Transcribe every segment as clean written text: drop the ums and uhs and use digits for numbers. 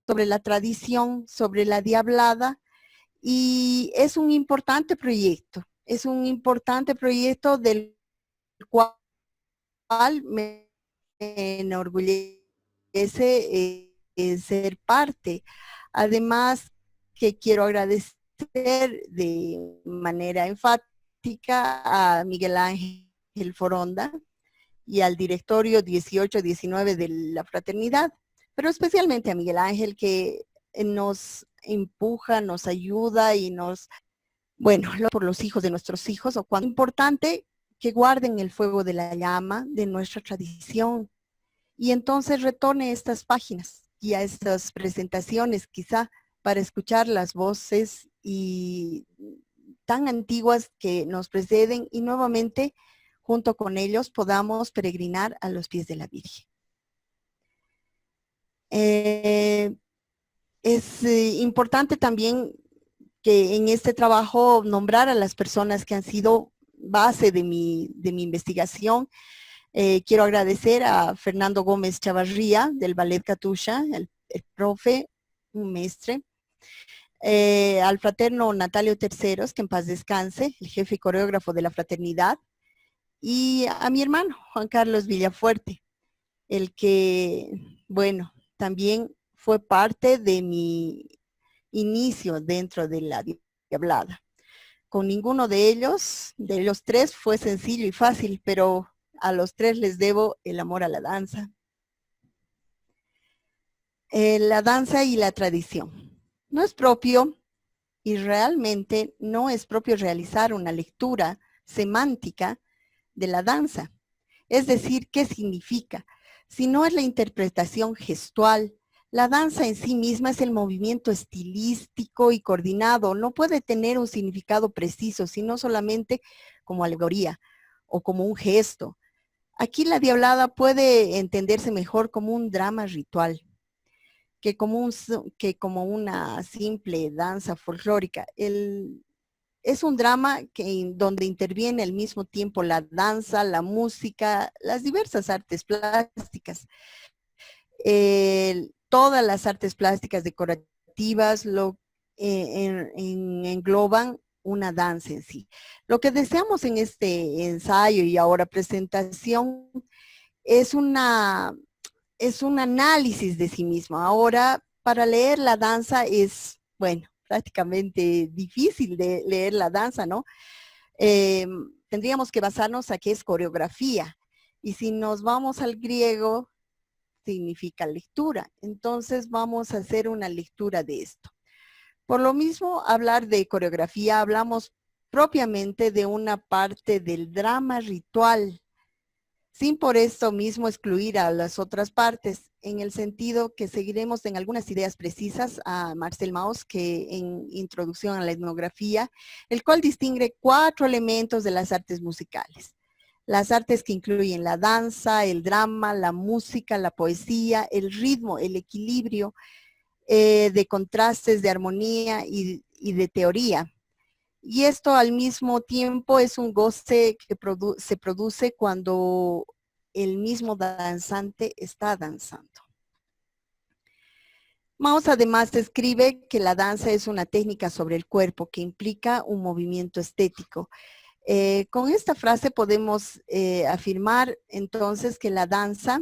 sobre la tradición, sobre la diablada, y es un importante proyecto. Es un importante proyecto del cual me enorgullece ser parte. Además, que quiero agradecer de manera enfática a Miguel Ángel Foronda y al directorio 18-19 de la fraternidad, pero especialmente a Miguel Ángel, que nos empuja, nos ayuda y nos, bueno, por los hijos de nuestros hijos, o cuán importante que guarden el fuego de la llama de nuestra tradición. Y entonces retorne a estas páginas y a estas presentaciones, quizá para escuchar las voces y tan antiguas que nos preceden, y nuevamente junto con ellos podamos peregrinar a los pies de la Virgen. Es importante también que en este trabajo nombrar a las personas que han sido base de mi investigación. Quiero agradecer a Fernando Gómez Chavarría del Ballet Katusha, el profe, un maestre. Al fraterno Natalio Terceros, que en paz descanse, el jefe y coreógrafo de la fraternidad. Y a mi hermano, Juan Carlos Villafuerte, el que, bueno, también fue parte de mi inicio dentro de la diablada. Con ninguno de los tres, fue sencillo y fácil, pero a los tres les debo el amor a la danza. La danza y la tradición. No es propio, y realmente no es propio realizar una lectura semántica de la danza. Es decir, ¿qué significa? Si no es la interpretación gestual, la danza en sí misma es el movimiento estilístico y coordinado. No puede tener un significado preciso, sino solamente como alegoría o como un gesto. Aquí la diablada puede entenderse mejor como un drama ritual que como una simple danza folclórica. Es un drama donde interviene al mismo tiempo la danza, la música, las diversas artes plásticas. Todas las artes plásticas decorativas engloban una danza en sí. Lo que deseamos en este ensayo y ahora presentación es un análisis de sí mismo. Ahora, para leer la danza es, bueno, prácticamente difícil de leer la danza, ¿no? Tendríamos que basarnos a qué es coreografía. Y si nos vamos al griego, significa lectura. Entonces vamos a hacer una lectura de esto. Por lo mismo, hablar de coreografía, hablamos propiamente de una parte del drama ritual, sin por esto mismo excluir a las otras partes, en el sentido que seguiremos en algunas ideas precisas a Marcel Mauss, que en Introducción a la Etnografía, el cual distingue 4 elementos de las artes musicales. Las artes que incluyen la danza, el drama, la música, la poesía, el ritmo, el equilibrio de contrastes, de armonía y de teoría. Y esto al mismo tiempo es un goce que se produce cuando el mismo danzante está danzando. Mauss además escribe que la danza es una técnica sobre el cuerpo que implica un movimiento estético. Con esta frase podemos afirmar entonces que la danza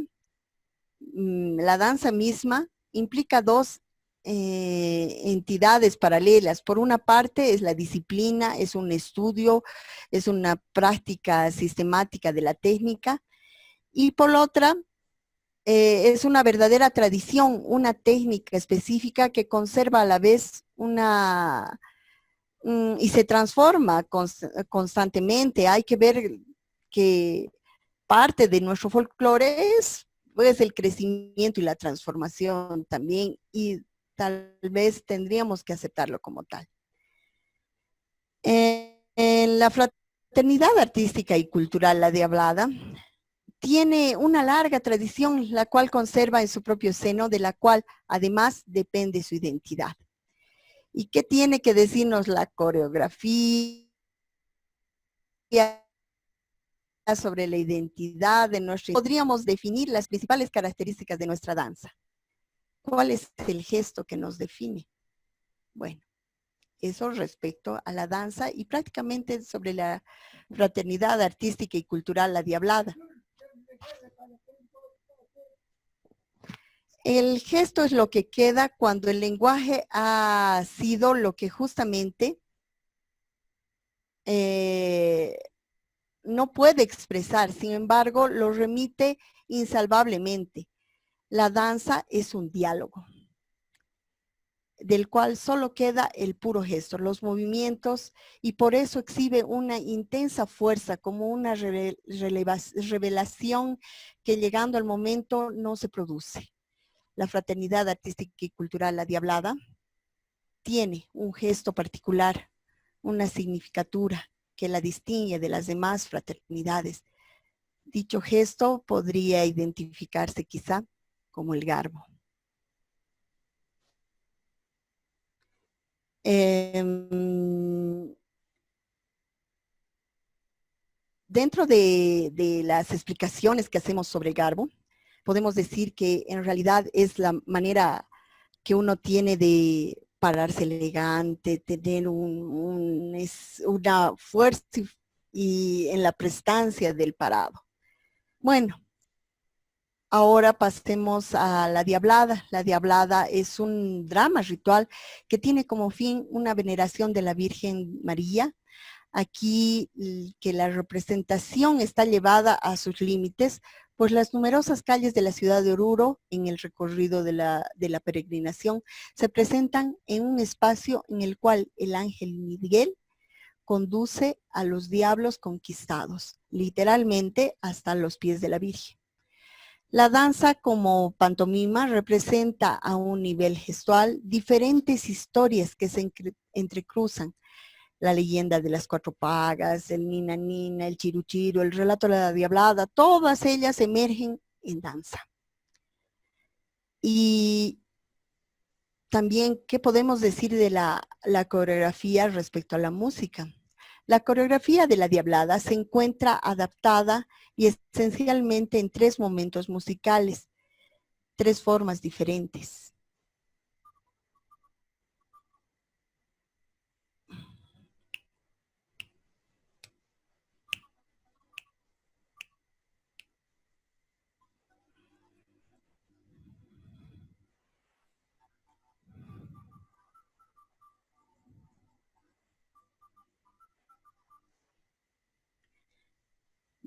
misma implica 2 entidades paralelas. Por una parte es la disciplina, es un estudio, es una práctica sistemática de la técnica, y por la otra es una verdadera tradición, una técnica específica que conserva a la vez y se transforma constantemente. Hay que ver que parte de nuestro folclore es pues el crecimiento y la transformación también, y tal vez tendríamos que aceptarlo como tal. En la fraternidad artística y cultural, la Diablada, tiene una larga tradición, la cual conserva en su propio seno, de la cual además depende su identidad. ¿Y qué tiene que decirnos la coreografía sobre la identidad de nuestra? Podríamos definir las principales características de nuestra danza. ¿Cuál es el gesto que nos define? Bueno, eso respecto a la danza y prácticamente sobre la fraternidad artística y cultural, la Diablada. El gesto es lo que queda cuando el lenguaje ha sido lo que justamente no puede expresar, sin embargo, lo remite insalvablemente. La danza es un diálogo, del cual solo queda el puro gesto, los movimientos, y por eso exhibe una intensa fuerza, como una revelación que llegando al momento no se produce. La fraternidad artística y cultural, la Diablada, tiene un gesto particular, una significatura que la distingue de las demás fraternidades. Dicho gesto podría identificarse quizá como el garbo. Dentro de las explicaciones que hacemos sobre el garbo, podemos decir que en realidad es la manera que uno tiene de pararse elegante, tener una fuerza y en la prestancia del parado. Bueno, ahora pasemos a la Diablada. La Diablada es un drama ritual que tiene como fin una veneración de la Virgen María. Aquí que la representación está llevada a sus límites, pues las numerosas calles de la ciudad de Oruro, en el recorrido de la peregrinación, se presentan en un espacio en el cual el ángel Miguel conduce a los diablos conquistados, literalmente hasta los pies de la Virgen. La danza como pantomima representa a un nivel gestual diferentes historias que se entrecruzan. La leyenda de las cuatro pagas, el Nina Nina, el Chiruchiro, el relato de la Diablada, todas ellas emergen en danza. Y también, ¿qué podemos decir de la coreografía respecto a la música? La coreografía de la Diablada se encuentra adaptada y esencialmente en tres momentos musicales, tres formas diferentes.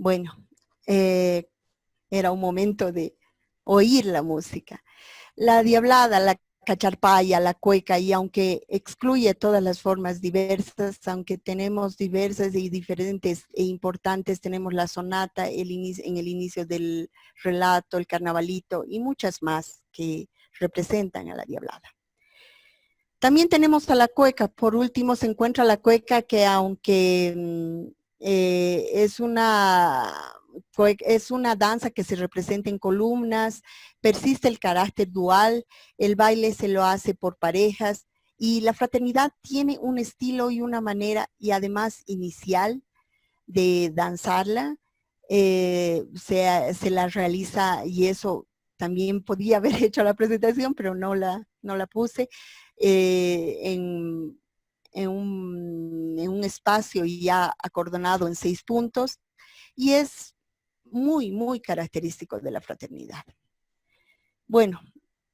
Bueno, era un momento de oír la música. La Diablada, la cacharpaya, la cueca, y aunque excluye todas las formas diversas, aunque tenemos diversas y diferentes e importantes, tenemos la sonata en el inicio del relato, el carnavalito y muchas más que representan a la Diablada. También tenemos a la cueca. Por último se encuentra la cueca que aunque es una danza que se representa en columnas, persiste el carácter dual, el baile se lo hace por parejas y la fraternidad tiene un estilo y una manera y además inicial de danzarla. Se la realiza y eso también podía haber hecho la presentación, pero no la puse en un espacio ya acordonado en 6 puntos y es muy, muy característico de la fraternidad. Bueno,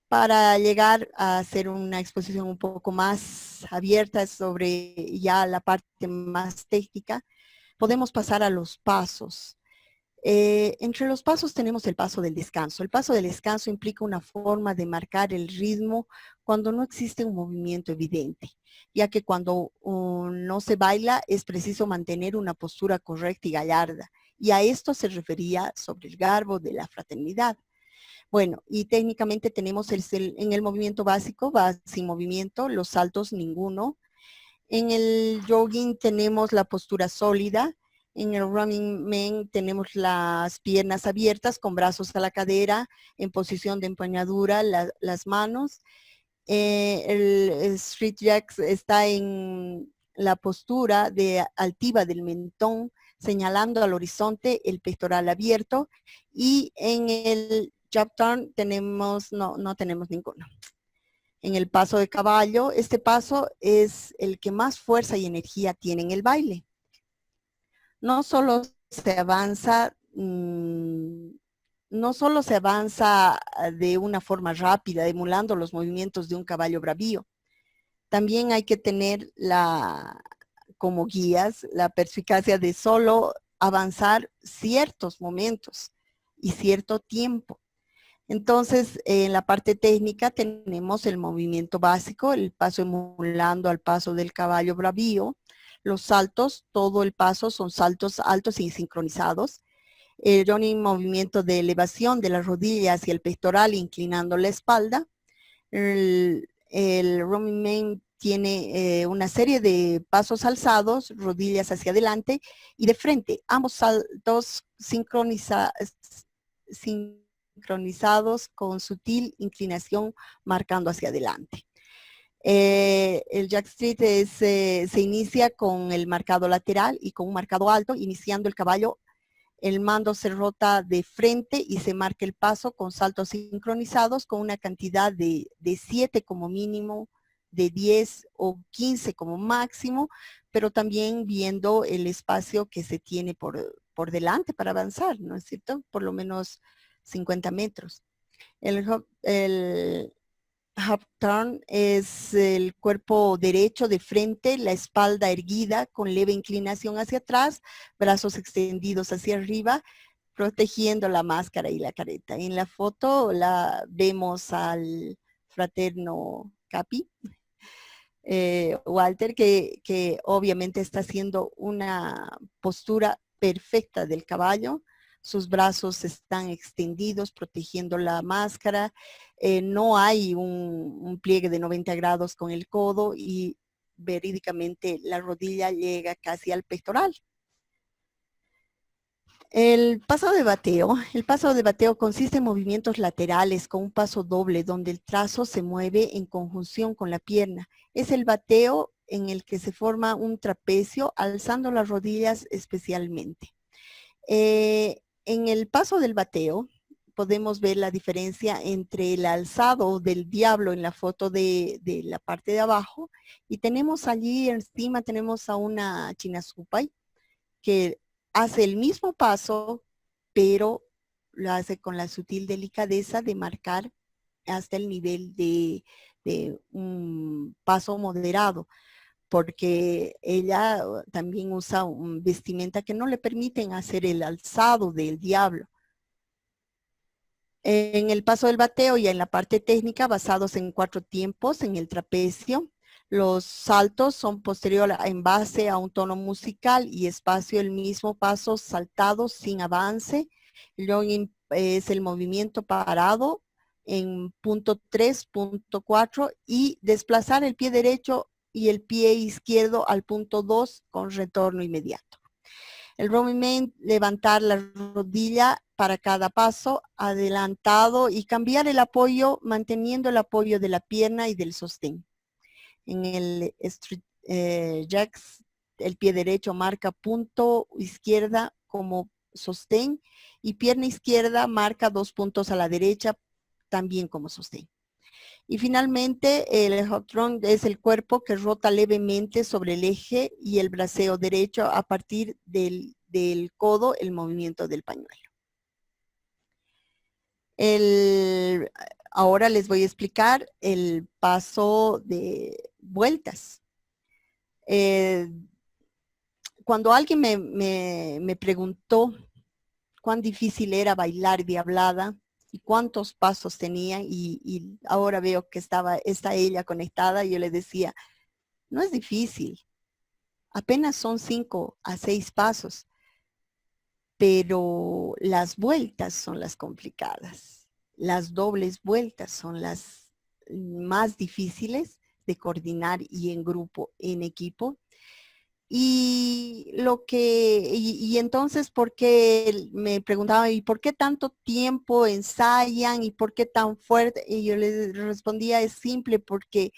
para llegar a hacer una exposición un poco más abierta sobre ya la parte más técnica, podemos pasar a los pasos. Entre los pasos tenemos el paso del descanso. El paso del descanso implica una forma de marcar el ritmo cuando no existe un movimiento evidente, ya que cuando no se baila es preciso mantener una postura correcta y gallarda. Y a esto se refería sobre el garbo de la fraternidad. Bueno, y técnicamente tenemos en el movimiento básico, va sin movimiento, los saltos ninguno. En el jogging tenemos la postura sólida. En el running man tenemos las piernas abiertas con brazos a la cadera en posición de empuñadura, las manos. El street jacks está en la postura altiva del mentón, señalando al horizonte el pectoral abierto. Y en el jab turn no tenemos ninguno. En el paso de caballo, este paso es el que más fuerza y energía tiene en el baile. No solo se avanza, de una forma rápida, emulando los movimientos de un caballo bravío. También hay que tener como guías la perspicacia de solo avanzar ciertos momentos y cierto tiempo. Entonces, en la parte técnica tenemos el movimiento básico, el paso emulando al paso del caballo bravío, los saltos, todo el paso son saltos altos y sincronizados, el running movimiento de elevación de las rodillas hacia el pectoral inclinando la espalda, el running main tiene una serie de pasos alzados, rodillas hacia adelante y de frente, ambos saltos sincronizados con sutil inclinación marcando hacia adelante. El jack street se inicia con el marcado lateral y con un marcado alto, iniciando el caballo. El mando se rota de frente y se marca el paso con saltos sincronizados con una cantidad de 7 como mínimo, de 10 o 15 como máximo, pero también viendo el espacio que se tiene por delante para avanzar, ¿no es cierto? Por lo menos 50 metros. El hop turn es el cuerpo derecho de frente, la espalda erguida con leve inclinación hacia atrás, brazos extendidos hacia arriba, protegiendo la máscara y la careta. En la foto la vemos al fraterno Capi, Walter, que obviamente está haciendo una postura perfecta del caballo. Sus brazos están extendidos, protegiendo la máscara. No hay un pliegue de 90 grados con el codo y verídicamente la rodilla llega casi al pectoral. El paso de bateo consiste en movimientos laterales con un paso doble donde el trazo se mueve en conjunción con la pierna. Es el bateo en el que se forma un trapecio alzando las rodillas especialmente. En el paso del bateo podemos ver la diferencia entre el alzado del diablo en la foto de la parte de abajo y tenemos allí encima tenemos a una chinasupai que hace el mismo paso, pero lo hace con la sutil delicadeza de marcar hasta el nivel de un paso moderado, porque ella también usa un vestimenta que no le permiten hacer el alzado del diablo. En el paso del bateo y en la parte técnica basados en 4 tiempos en el trapecio. Los saltos son posterior en base a un tono musical y espacio el mismo paso saltado sin avance. Luego es el movimiento parado en punto 3, punto 4 y desplazar el pie derecho y el pie izquierdo al punto 2 con retorno inmediato. El rolling main, levantar la rodilla para cada paso, adelantado y cambiar el apoyo, manteniendo el apoyo de la pierna y del sostén. En el jacks, el pie derecho marca punto izquierda como sostén y pierna izquierda marca 2 puntos a la derecha también como sostén. Y finalmente el hop turn es el cuerpo que rota levemente sobre el eje y el braceo derecho a partir del codo, el movimiento del pañuelo. Ahora les voy a explicar el paso de vueltas. Cuando alguien me preguntó cuán difícil era bailar diablada y cuántos pasos tenía y ahora veo que está ella conectada, yo le decía, no es difícil, apenas son 5 a 6 pasos, pero las vueltas son las complicadas. Las dobles vueltas son las más difíciles de coordinar y en grupo, en equipo. Y entonces, ¿por qué me preguntaba, ¿y por qué tanto tiempo ensayan? ¿Y por qué tan fuerte? Y yo les respondía, es simple, porque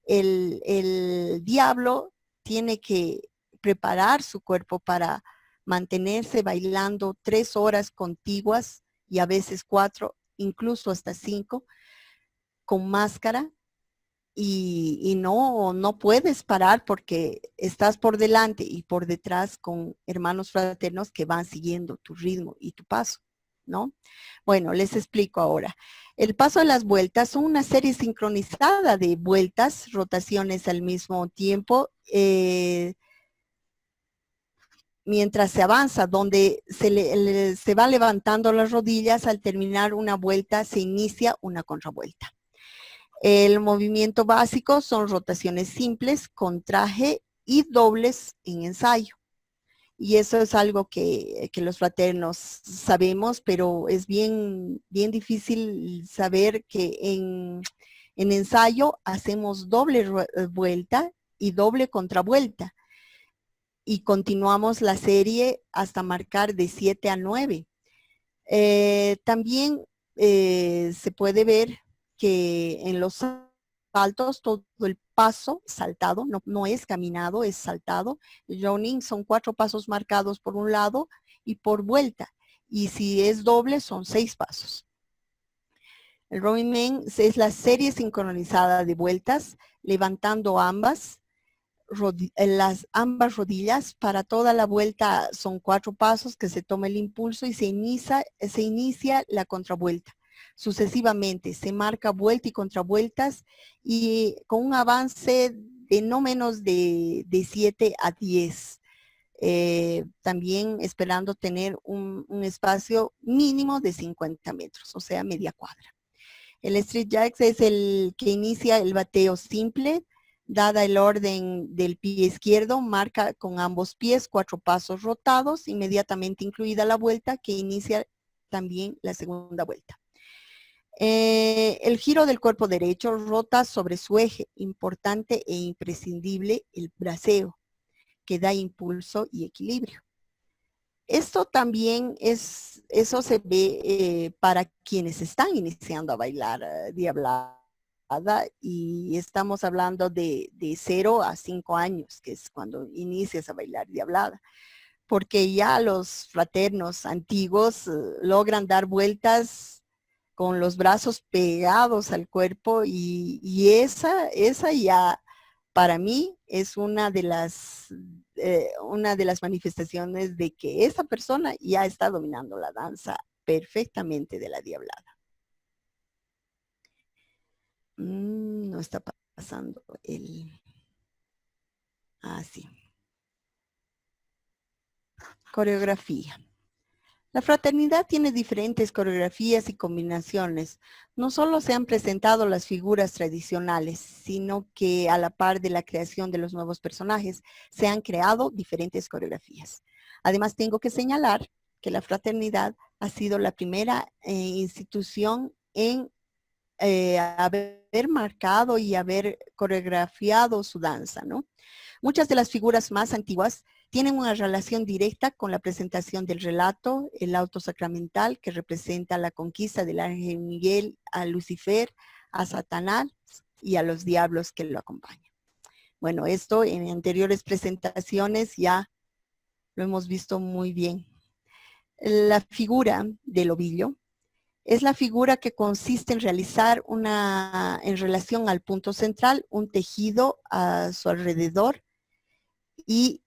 el diablo tiene que preparar su cuerpo para mantenerse bailando 3 horas contiguas y a veces 4, incluso hasta 5, con máscara, y no puedes parar porque estás por delante y por detrás con hermanos fraternos que van siguiendo tu ritmo y tu paso, ¿no? Bueno, les explico ahora. El paso de las vueltas son una serie sincronizada de vueltas, rotaciones al mismo tiempo, mientras se avanza, donde se va levantando las rodillas. Al terminar una vuelta se inicia una contravuelta. El movimiento básico son rotaciones simples con traje y dobles en ensayo. Y eso es algo que los fraternos sabemos, pero es bien difícil saber que en ensayo hacemos doble vuelta y doble contravuelta. Y continuamos la serie hasta marcar de 7 a 9. También se puede ver que en los saltos todo el paso saltado, no es caminado, es saltado. El running son 4 pasos marcados por un lado y por vuelta. Y si es doble son 6 pasos. El Rolling Man es la serie sincronizada de vueltas, levantando ambas rodillas. Para toda la vuelta son 4 pasos que se toma el impulso y se inicia la contravuelta. Sucesivamente se marca vuelta y contravueltas, y con un avance de no menos de 7 a 10. También esperando tener un espacio mínimo de 50 metros, o sea, media cuadra. El street jacks es el que inicia el bateo simple. Dada el orden del pie izquierdo, marca con ambos pies 4 pasos rotados, inmediatamente incluida la vuelta, que inicia también la segunda vuelta. El giro del cuerpo derecho rota sobre su eje, importante e imprescindible el braceo, que da impulso y equilibrio. Esto también eso se ve para quienes están iniciando a bailar diablada, y estamos hablando de 0 a 5 años, que es cuando inicias a bailar diablada, porque ya los fraternos antiguos logran dar vueltas con los brazos pegados al cuerpo, y esa ya para mí es una de las manifestaciones de que esa persona ya está dominando la danza perfectamente de la diablada. No está pasando el... sí. Coreografía. La fraternidad tiene diferentes coreografías y combinaciones. No solo se han presentado las figuras tradicionales, sino que a la par de la creación de los nuevos personajes, se han creado diferentes coreografías. Además, tengo que señalar que la fraternidad ha sido la primera institución en haber marcado y haber coreografiado su danza, ¿no? Muchas de las figuras más antiguas tienen una relación directa con la presentación del relato, el auto sacramental, que representa la conquista del ángel Miguel a Lucifer, a Satanás y a los diablos que lo acompañan. Bueno, esto en anteriores presentaciones ya lo hemos visto muy bien. La figura del ovillo es la figura que consiste en realizar en relación al punto central, un tejido a su alrededor, y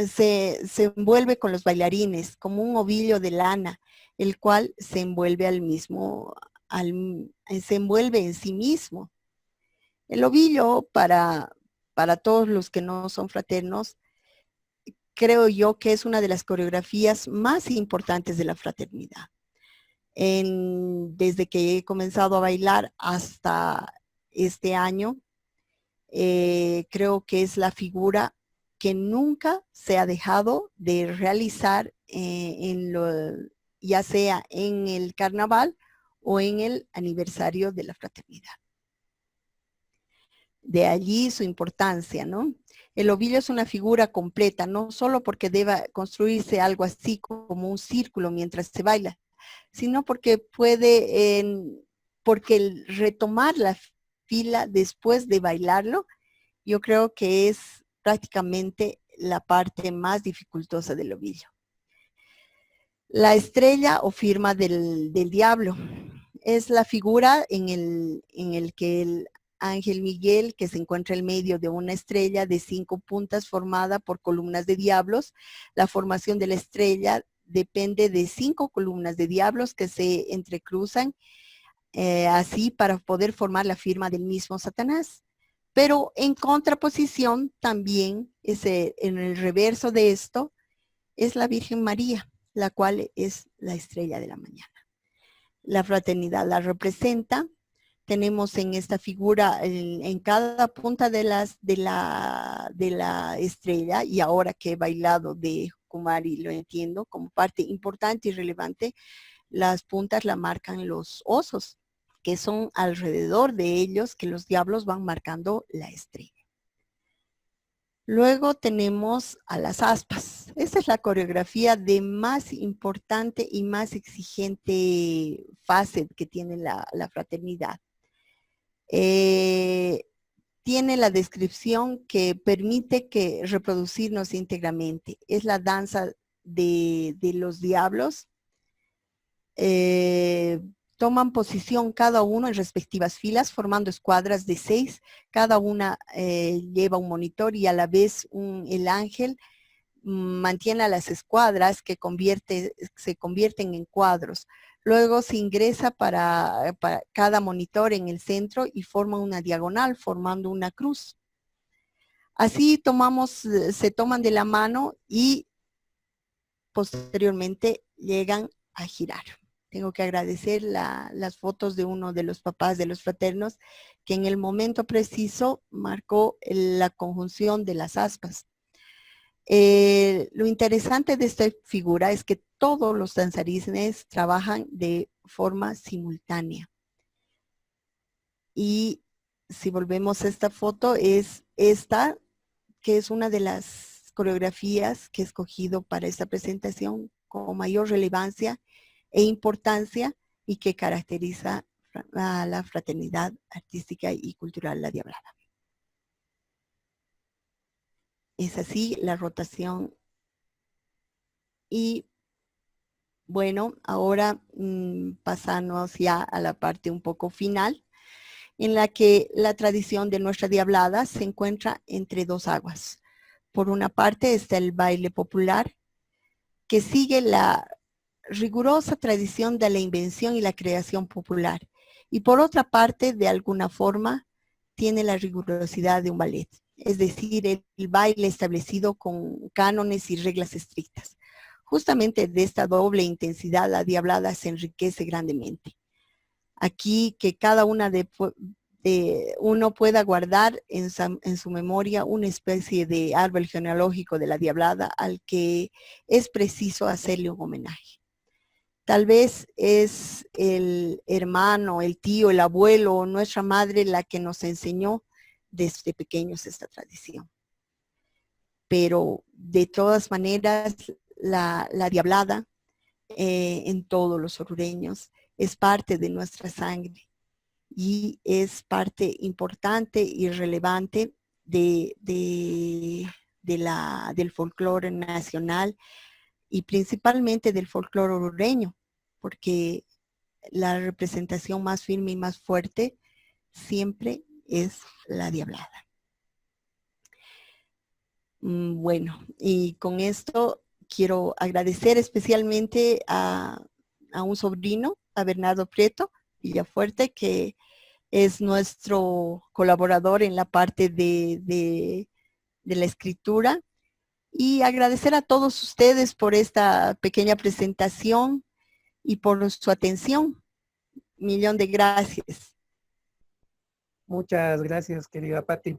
se envuelve con los bailarines como un ovillo de lana, el cual se envuelve se envuelve en sí mismo. El ovillo, para todos los que no son fraternos, creo yo que es una de las coreografías más importantes de la fraternidad. Desde que he comenzado a bailar hasta este año, creo que es la figura que nunca se ha dejado de realizar, ya sea en el carnaval o en el aniversario de la fraternidad. De allí su importancia, ¿no? El ovillo es una figura completa, no solo porque deba construirse algo así como un círculo mientras se baila, sino porque porque el retomar la fila después de bailarlo, yo creo que es prácticamente la parte más dificultosa del ovillo. La estrella o firma del diablo es la figura en el que el ángel Miguel, que se encuentra en medio de una estrella de 5 puntas formada por columnas de diablos. La formación de la estrella depende de 5 columnas de diablos que se entrecruzan así para poder formar la firma del mismo Satanás. Pero en contraposición también, en el reverso de esto, es la Virgen María, la cual es la estrella de la mañana. La fraternidad la representa. Tenemos en esta figura, en cada punta de la estrella, y ahora que he bailado de Kumari lo entiendo, como parte importante y relevante, las puntas la marcan los osos, que son alrededor de ellos que los diablos van marcando la estrella. Luego tenemos a las aspas. Esta es la coreografía de más importante y más exigente fase que tiene la fraternidad. Tiene la descripción que permite que reproducirnos íntegramente. Es la danza de los diablos. Toman posición cada uno en respectivas filas, formando escuadras de 6. Cada una lleva un monitor y a la vez el ángel mantiene a las escuadras que se convierten en cuadros. Luego se ingresa para cada monitor en el centro y forma una diagonal, formando una cruz. Así se toman de la mano y posteriormente llegan a girar. Tengo que agradecer las fotos de uno de los papás de los fraternos que en el momento preciso marcó la conjunción de las aspas. Lo interesante de esta figura es que todos los danzarines trabajan de forma simultánea. Y si volvemos a esta foto, es esta, que es una de las coreografías que he escogido para esta presentación con mayor relevancia e importancia y que caracteriza a la fraternidad artística y cultural La Diablada. Es así la rotación. Y bueno, ahora pasamos ya a la parte un poco final, en la que la tradición de nuestra Diablada se encuentra entre dos aguas. Por una parte está el baile popular, que sigue la rigurosa tradición de la invención y la creación popular. Y por otra parte, de alguna forma, tiene la rigurosidad de un ballet, es decir, el baile establecido con cánones y reglas estrictas. Justamente de esta doble intensidad, la Diablada se enriquece grandemente. Aquí que cada una uno pueda guardar en su memoria una especie de árbol genealógico de la Diablada al que es preciso hacerle un homenaje. Tal vez es el hermano, el tío, el abuelo o nuestra madre la que nos enseñó desde pequeños esta tradición. Pero de todas maneras, la Diablada en todos los orureños es parte de nuestra sangre y es parte importante y relevante del folclore nacional y principalmente del folclore orureño, porque la representación más firme y más fuerte siempre es la Diablada. Bueno, y con esto quiero agradecer especialmente a un sobrino, a Bernardo Prieto Villafuerte, que es nuestro colaborador en la parte de la escritura. Y agradecer a todos ustedes por esta pequeña presentación y por su atención. Millón de gracias. Muchas gracias, querida Patti.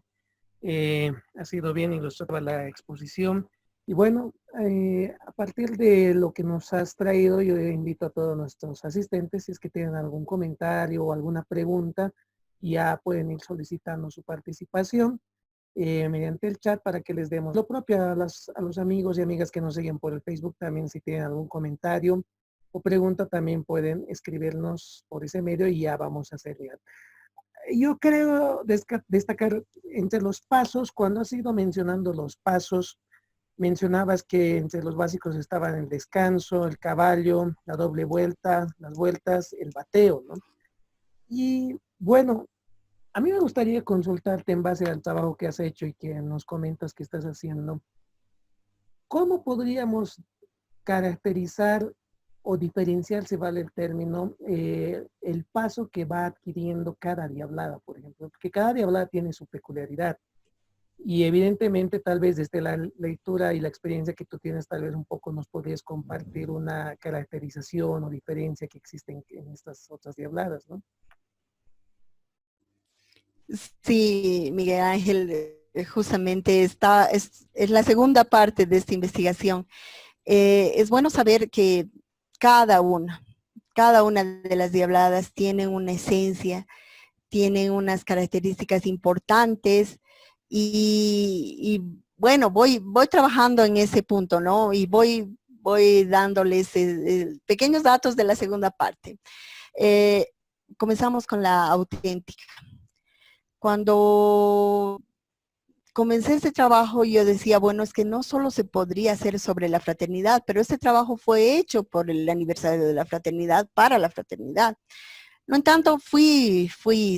Ha sido bien ilustrada la exposición. Y bueno, a partir de lo que nos has traído, yo invito a todos nuestros asistentes, si es que tienen algún comentario o alguna pregunta, ya pueden ir solicitando su participación mediante el chat para que les demos lo propio a los amigos y amigas que nos siguen por el Facebook. También si tienen algún comentario o pregunta, también pueden escribirnos por ese medio y ya vamos a hacer llegar. Yo creo destacar entre los pasos, cuando has ido mencionando los pasos, Mencionabas que entre los básicos estaban el descanso, el caballo, la doble vuelta, las vueltas, el bateo, ¿no? Y bueno, a mí me gustaría consultarte en base al trabajo que has hecho y que nos comentas que estás haciendo. ¿Cómo podríamos caracterizar o diferenciar, si vale el término, el paso que va adquiriendo cada diablada, por ejemplo? Porque cada diablada tiene su peculiaridad. Y evidentemente, tal vez desde la lectura y la experiencia que tú tienes, tal vez un poco nos podrías compartir una caracterización o diferencia que existe en estas otras diabladas, ¿no? Sí, Miguel Ángel, justamente es la segunda parte de esta investigación. Es bueno saber que cada una, cada una de las diabladas tiene una esencia, tienen unas características importantes y bueno, voy trabajando en ese punto, ¿no? Y voy dándoles pequeños datos de la segunda parte. Eh, Comenzamos con la auténtica. Cuando comencé este trabajo, yo decía, bueno, es que no solo se podría hacer sobre la fraternidad, pero este trabajo fue hecho por el aniversario de la fraternidad, para la fraternidad. No en tanto, fui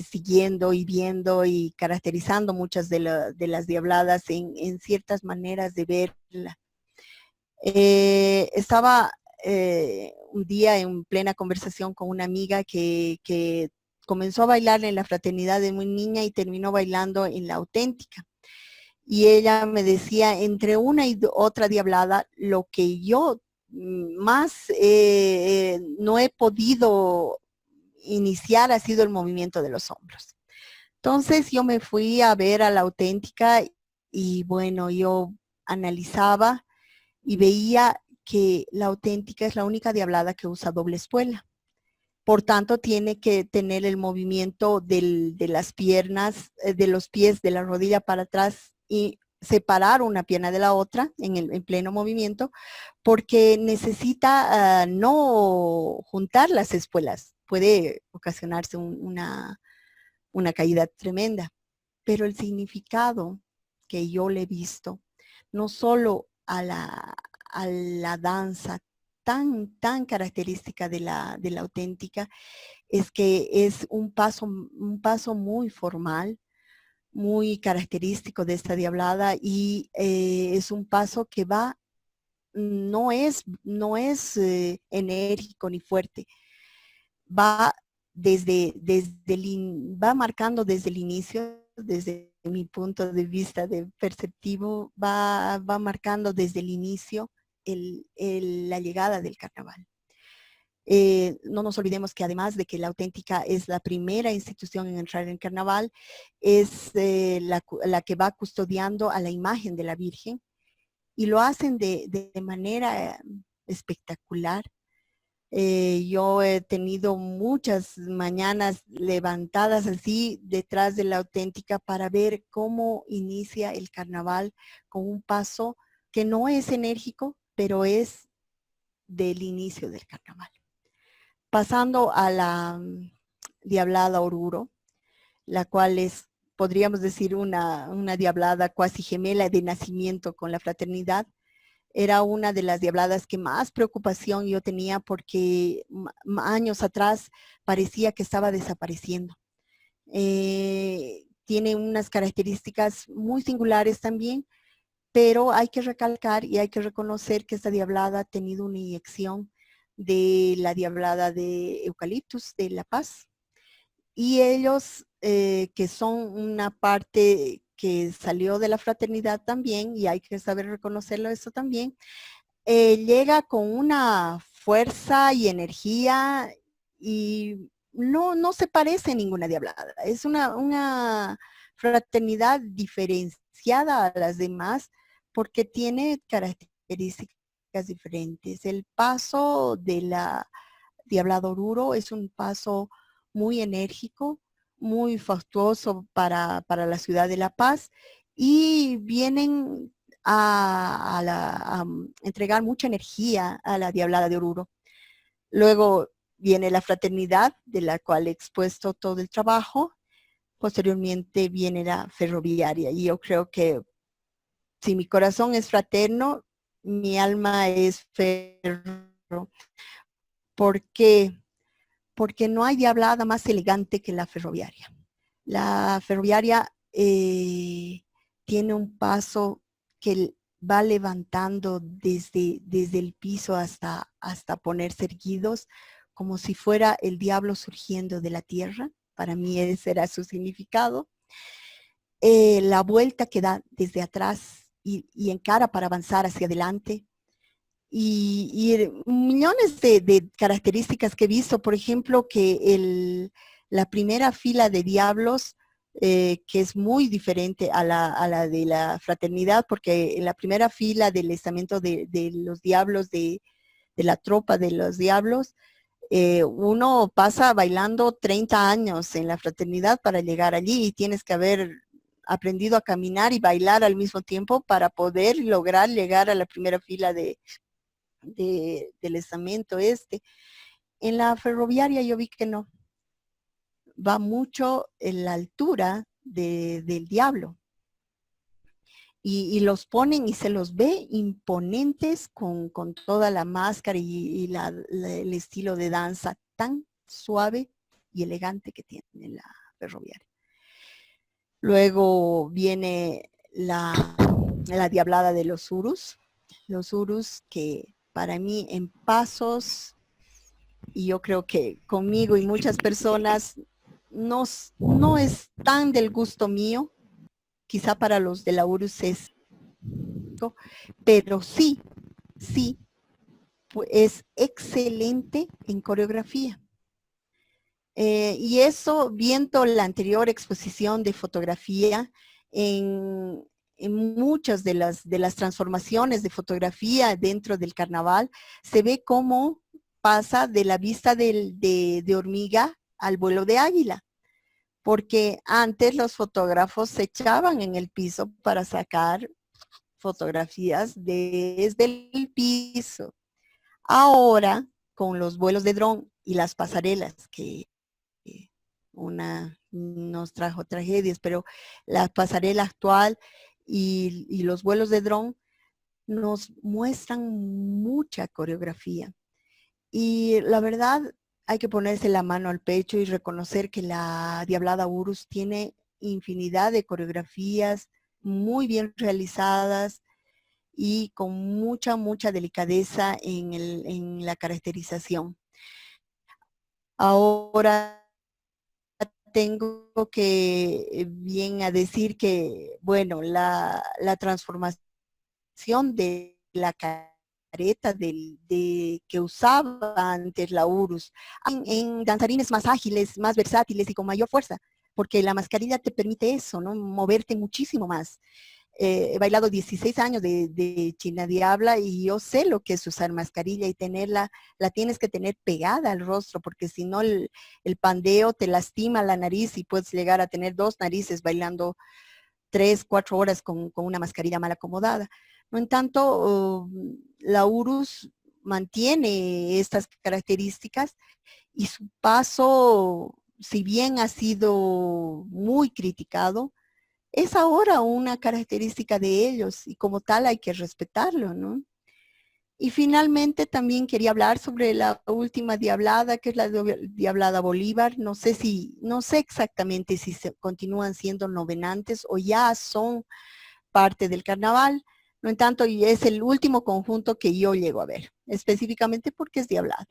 siguiendo y viendo y caracterizando muchas de las diabladas en ciertas maneras de verla. Estaba un día en plena conversación con una amiga que comenzó a bailar en la fraternidad de muy niña y terminó bailando en la auténtica. Y ella me decía, entre una y otra diablada, lo que yo más no he podido iniciar ha sido el movimiento de los hombros. Entonces yo me fui a ver a la auténtica y bueno, yo analizaba y veía que la auténtica es la única diablada que usa doble espuela. Por tanto, tiene que tener el movimiento de las piernas, de los pies, de la rodilla para atrás y separar una pierna de la otra en pleno movimiento, porque necesita no juntar las espuelas. Puede ocasionarse una caída tremenda. Pero el significado que yo le he visto, no solo a la danza tan característica de la auténtica, es que es un paso muy formal, muy característico de esta diablada y es un paso que va, no es enérgico ni fuerte, va va marcando desde el inicio, desde mi punto de vista de perceptivo, va marcando desde el inicio la llegada del carnaval. No nos olvidemos que además de que la auténtica es la primera institución en entrar en el carnaval, es la que va custodiando a la imagen de la Virgen y lo hacen de manera espectacular. Yo he tenido muchas mañanas levantadas así detrás de la auténtica para ver cómo inicia el carnaval con un paso que no es enérgico, pero es del inicio del carnaval. Pasando a la diablada Oruro, la cual es, podríamos decir, una diablada cuasi gemela de nacimiento con la fraternidad. Era una de las diabladas que más preocupación yo tenía porque años atrás parecía que estaba desapareciendo. Tiene unas características muy singulares también, pero hay que recalcar y hay que reconocer que esta diablada ha tenido una inyección de la diablada de Eucaliptus de La Paz. Y ellos, que son una parte que salió de la fraternidad también, y hay que saber reconocerlo eso también, llega con una fuerza y energía y no se parece a ninguna diablada. Es una fraternidad diferenciada a las demás porque tiene características diferentes. El paso de la diablada Oruro es un paso muy enérgico, muy fastuoso para la ciudad de La Paz y vienen a entregar mucha energía a la Diablada de Oruro. Luego viene la fraternidad, de la cual he expuesto todo el trabajo. Posteriormente viene la ferroviaria y yo creo que si mi corazón es fraterno, mi alma es ferro. ¿Por qué? Porque no hay diablada más elegante que la ferroviaria. La ferroviaria tiene un paso que va levantando desde el piso hasta ponerse erguidos, como si fuera el diablo surgiendo de la tierra. Para mí ese era su significado. La vuelta que da desde atrás y encara para avanzar hacia adelante. Y millones de características que he visto, por ejemplo, que la primera fila de diablos, que es muy diferente a la de la fraternidad, porque en la primera fila del estamento de los diablos, de la tropa de los diablos, uno pasa bailando 30 años en la fraternidad para llegar allí y tienes que haber aprendido a caminar y bailar al mismo tiempo para poder lograr llegar a la primera fila del estamento este. En la ferroviaria yo vi que no, va mucho en la altura del diablo. Y los ponen y se los ve imponentes con toda la máscara y el estilo de danza tan suave y elegante que tiene la ferroviaria. Luego viene la diablada de los urus que para mí en pasos, y yo creo que conmigo y muchas personas no es tan del gusto mío, quizá para los de la urus es, pero sí es excelente en coreografía. Y eso, viendo la anterior exposición de fotografía, en muchas de las transformaciones de fotografía dentro del carnaval, se ve cómo pasa de la vista de hormiga al vuelo de águila. Porque antes los fotógrafos se echaban en el piso para sacar fotografías desde el piso. Ahora, con los vuelos de dron y las pasarelas, que una nos trajo tragedias, pero la pasarela actual y los vuelos de dron nos muestran mucha coreografía. Y la verdad, hay que ponerse la mano al pecho y reconocer que la Diablada Urus tiene infinidad de coreografías muy bien realizadas y con mucha delicadeza en la caracterización. Ahora tengo que bien a decir que, bueno, la transformación de la careta que usaba antes la Urus en danzarines más ágiles, más versátiles y con mayor fuerza, porque la mascarilla te permite eso, ¿no? Moverte muchísimo más. He bailado 16 años de China Diabla y yo sé lo que es usar mascarilla y tenerla, la tienes que tener pegada al rostro porque si no el pandeo te lastima la nariz y puedes llegar a tener 2 narices bailando 3, 4 horas con una mascarilla mal acomodada. No en tanto, la Urus mantiene estas características y su paso, si bien ha sido muy criticado, es ahora una característica de ellos y como tal hay que respetarlo, ¿no? Y finalmente también quería hablar sobre la última diablada, que es la Diablada Bolívar. No sé exactamente si continúan siendo novenantes o ya son parte del carnaval. No en tanto, y es el último conjunto que yo llego a ver, específicamente porque es diablada.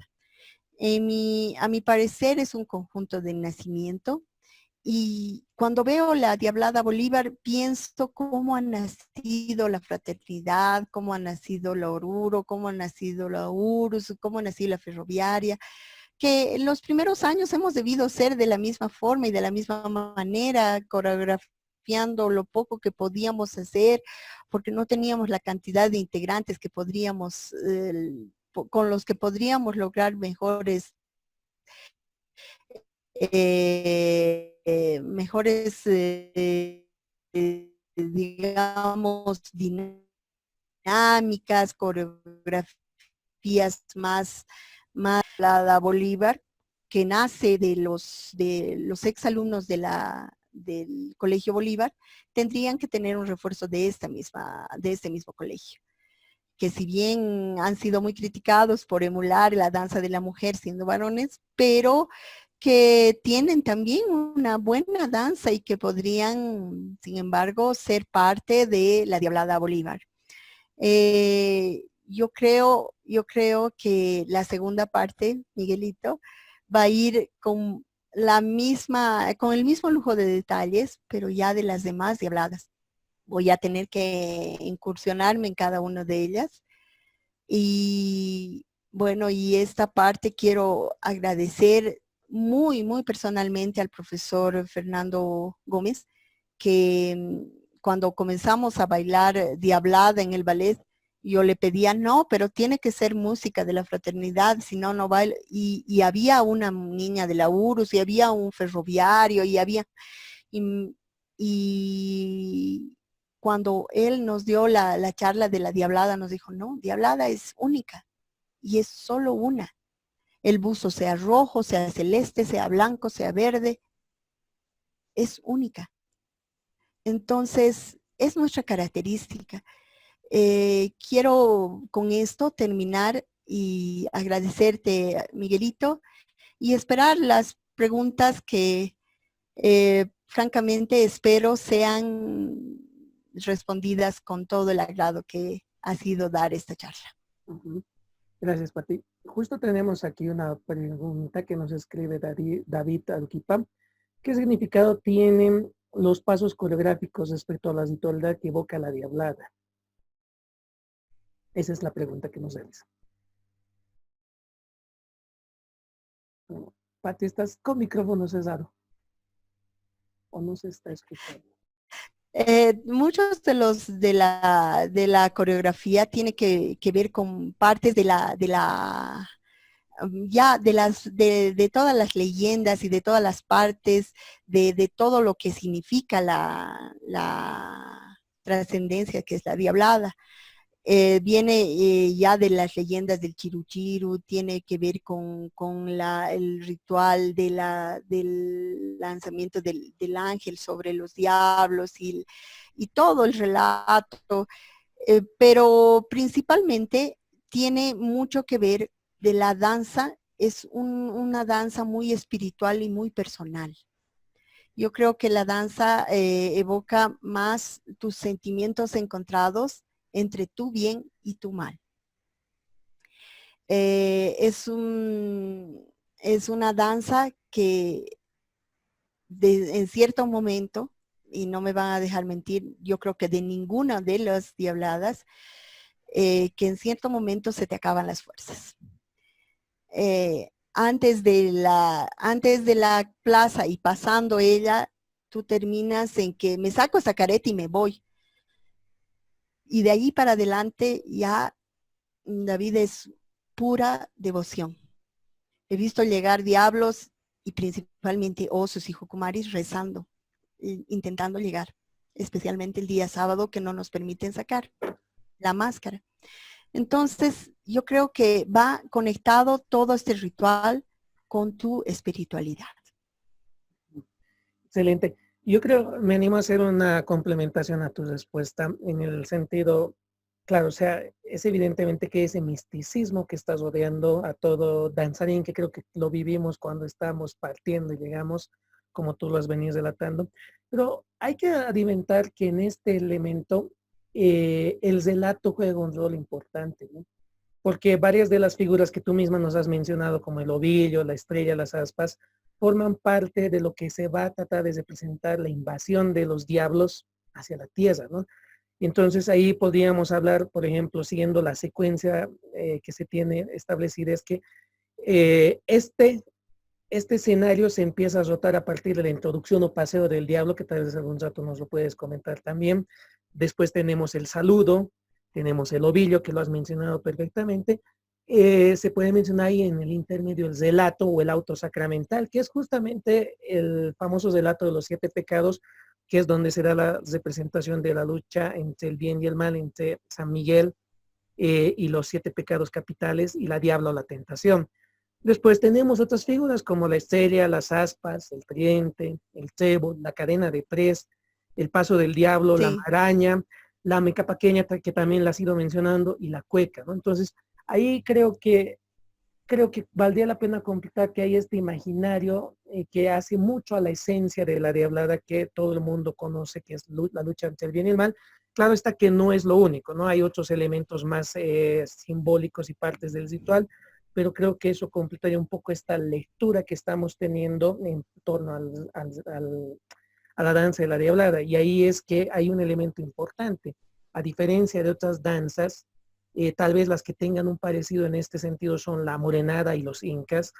A mi parecer es un conjunto de nacimiento. Y cuando veo la Diablada Bolívar, pienso cómo ha nacido la fraternidad, cómo ha nacido la Oruro, cómo ha nacido la Urus, cómo ha nacido la ferroviaria, que en los primeros años hemos debido ser de la misma forma y de la misma manera, coreografiando lo poco que podíamos hacer, porque no teníamos la cantidad de integrantes que podríamos, con los que podríamos lograr mejores, digamos, dinámicas, coreografías más la Bolívar, que nace de los exalumnos del Colegio Bolívar, tendrían que tener un refuerzo de este mismo colegio, que si bien han sido muy criticados por emular la danza de la mujer siendo varones, pero que tienen también una buena danza y que podrían, sin embargo, ser parte de la Diablada Bolívar. Yo creo que la segunda parte, Miguelito, va a ir con con el mismo lujo de detalles, pero ya de las demás Diabladas. Voy a tener que incursionarme en cada una de ellas. Y bueno, y esta parte quiero agradecer muy, muy personalmente al profesor Fernando Gómez, que cuando comenzamos a bailar Diablada en el ballet, yo le pedía, no, pero tiene que ser música de la fraternidad, si no, no baila. Y había una niña de la URUS, y había un ferroviario, y, y cuando él nos dio la charla de la Diablada, nos dijo, no, Diablada es única y es solo una. El buzo sea rojo, sea celeste, sea blanco, sea verde, es única. Entonces, es nuestra característica. Quiero con esto terminar y agradecerte, Miguelito, y esperar las preguntas que francamente espero sean respondidas con todo el agrado que ha sido dar esta charla. Gracias, Pati. Justo tenemos aquí una pregunta que nos escribe David Aruquipa. ¿Qué significado tienen los pasos coreográficos respecto a la ritualidad que evoca la Diablada? Esa es la pregunta que nos realiza. Pati, ¿estás con micrófono cerrado? ¿O no se está escuchando? Muchos de la coreografía tiene que ver con partes de todas las leyendas y de todas las partes, de todo lo que significa la trascendencia que es la Diablada. Viene ya de las leyendas del Chiruchiru, tiene que ver con el ritual del lanzamiento del ángel sobre los diablos y todo el relato, pero principalmente tiene mucho que ver de la danza, es una danza muy espiritual y muy personal. Yo creo que la danza evoca más tus sentimientos encontrados entre tu bien y tu mal. Es una danza que en cierto momento, y no me van a dejar mentir, yo creo que de ninguna de las Diabladas, que en cierto momento se te acaban las fuerzas. Antes de la plaza y pasando ella, tú terminas en que me saco esa careta y me voy. Y de ahí para adelante ya David es pura devoción. He visto llegar diablos y principalmente osos y jucumaris rezando, intentando llegar, especialmente el día sábado que no nos permiten sacar la máscara. Entonces, yo creo que va conectado todo este ritual con tu espiritualidad. Excelente. Yo creo, me animo a hacer una complementación a tu respuesta en el sentido, claro, o sea, es evidentemente que ese misticismo que está rodeando a todo danzarín, que creo que lo vivimos cuando estamos partiendo y llegamos, como tú lo has venido relatando, pero hay que alimentar que en este elemento el relato juega un rol importante, ¿no? Porque varias de las figuras que tú misma nos has mencionado, como el ovillo, la estrella, las aspas, forman parte de lo que se va a tratar de representar la invasión de los diablos hacia la tierra, ¿no? Entonces ahí podríamos hablar, por ejemplo, siguiendo la secuencia que se tiene establecida, es que este escenario se empieza a rotar a partir de la introducción o paseo del diablo, que tal vez algún rato nos lo puedes comentar también. Después tenemos el saludo, tenemos el ovillo, que lo has mencionado perfectamente. Se puede mencionar ahí en el intermedio el relato o el auto sacramental, que es justamente el famoso relato de los 7 pecados, que es donde se da la representación de la lucha entre el bien y el mal, entre San Miguel y los 7 pecados capitales y la diabla o la tentación. Después tenemos otras figuras como la estrella, las aspas, el tridente, el cebo, la cadena de tres, el paso del diablo, la Sí, maraña, la meca pequeña que también la has ido mencionando y la cueca, ¿no? Entonces, ahí creo que valdría la pena completar que hay este imaginario que hace mucho a la esencia de la diablada que todo el mundo conoce, que es la lucha entre el bien y el mal. Claro está que no es lo único, ¿no? Hay otros elementos más simbólicos y partes del ritual, pero creo que eso completaría un poco esta lectura que estamos teniendo en torno a la danza de la diablada. Y ahí es que hay un elemento importante. A diferencia de otras danzas, tal vez las que tengan un parecido en este sentido son la morenada y los incas.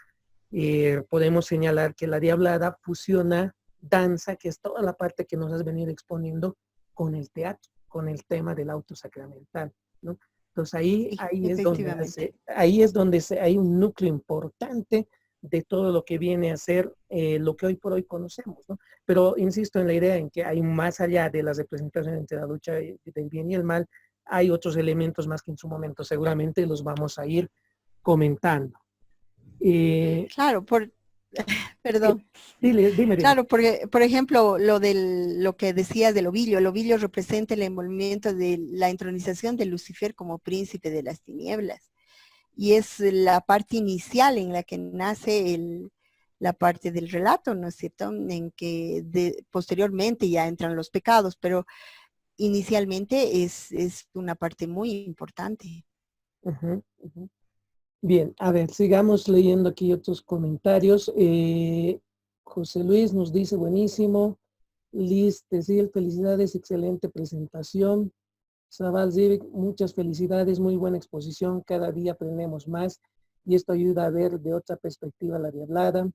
Podemos señalar que la diablada fusiona danza, que es toda la parte que nos has venido exponiendo, con el teatro, con el tema del auto sacramental, ¿no? Entonces sí, efectivamente. ahí es donde hay un núcleo importante de todo lo que viene a ser lo que hoy por hoy conocemos, ¿no? Pero insisto en la idea en que hay más allá de las representaciones entre la lucha del bien y el mal, hay otros elementos más que en su momento seguramente los vamos a ir comentando. Eh, Claro, sí, perdón. dime. Claro, porque, por ejemplo, lo que decías del ovillo, el ovillo representa el envolvimiento de la entronización de Lucifer como príncipe de las tinieblas. Y es la parte inicial en la que nace la parte del relato, ¿no es cierto? En que posteriormente ya entran los pecados, pero inicialmente es una parte muy importante. Ujú, ujú. Bien, a ver, sigamos leyendo aquí otros comentarios. José Luis nos dice, buenísimo. Liz Tecil, felicidades, excelente presentación. Sabal Zivik, muchas felicidades, muy buena exposición, cada día aprendemos más y esto ayuda a ver de otra perspectiva la diablada.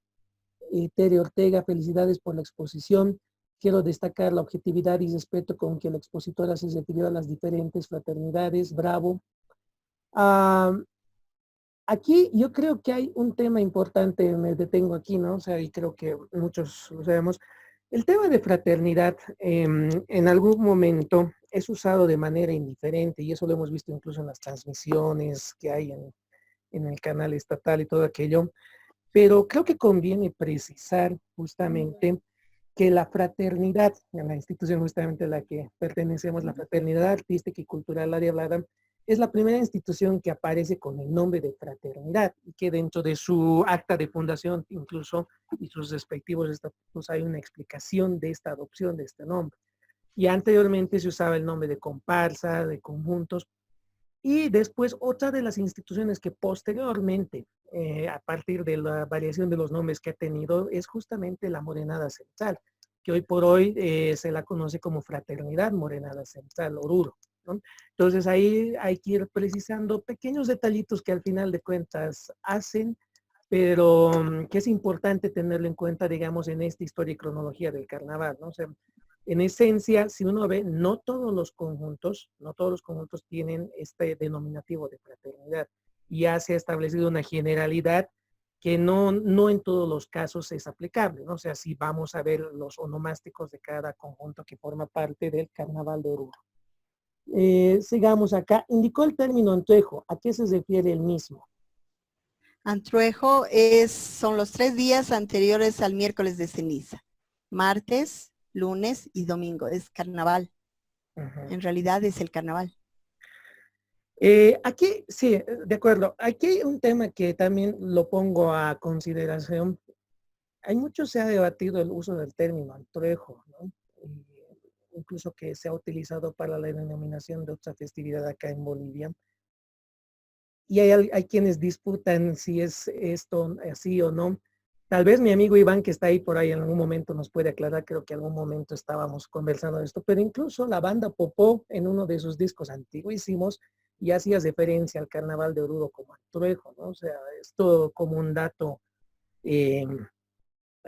Tere Ortega, felicidades por la exposición. Quiero destacar la objetividad y respeto con que la expositora se refirió a las diferentes fraternidades. Bravo. Ah, aquí yo creo que hay un tema importante, me detengo aquí, ¿no? O sea, y creo que muchos lo sabemos. El tema de fraternidad en algún momento es usado de manera indiferente y eso lo hemos visto incluso en las transmisiones que hay en el canal estatal y todo aquello, pero creo que conviene precisar justamente que la fraternidad, en la institución justamente a la que pertenecemos, la Fraternidad Artística y Cultural La Diablada, es la primera institución que aparece con el nombre de fraternidad y que dentro de su acta de fundación incluso y sus respectivos estatutos hay una explicación de esta adopción de este nombre. Y anteriormente se usaba el nombre de comparsa, de conjuntos, y después otra de las instituciones que posteriormente, a partir de la variación de los nombres que ha tenido, es justamente la Morenada Central, que hoy por hoy se la conoce como Fraternidad Morenada Central, Oruro, ¿no? Entonces ahí hay que ir precisando pequeños detallitos que al final de cuentas hacen, pero que es importante tenerlo en cuenta, digamos, en esta historia y cronología del carnaval, ¿no? O sea, en esencia, si uno ve, no todos los conjuntos tienen este denominativo de fraternidad. Ya se ha establecido una generalidad que no en todos los casos es aplicable, ¿no? O sea, si vamos a ver los onomásticos de cada conjunto que forma parte del Carnaval de Oruro. Sigamos acá. Indicó el término anteojo. ¿A qué se refiere el mismo? Antruejo son los 3 días anteriores al miércoles de ceniza. Martes, lunes y domingo. Es carnaval. Ajá. En realidad es el carnaval. Aquí, sí, de acuerdo. Aquí hay un tema que también lo pongo a consideración. Hay mucho se ha debatido el uso del término antruejo, ¿no? Incluso que se ha utilizado para la denominación de otra festividad acá en Bolivia. Y hay quienes disputan si es esto así o no. Tal vez mi amigo Iván, que está ahí por ahí en algún momento, nos puede aclarar. Creo que en algún momento estábamos conversando de esto, pero incluso la banda Popó, en uno de sus discos antiguísimos, ya hacía referencia al carnaval de Oruro como antruejo, ¿no? O sea, esto como un dato eh,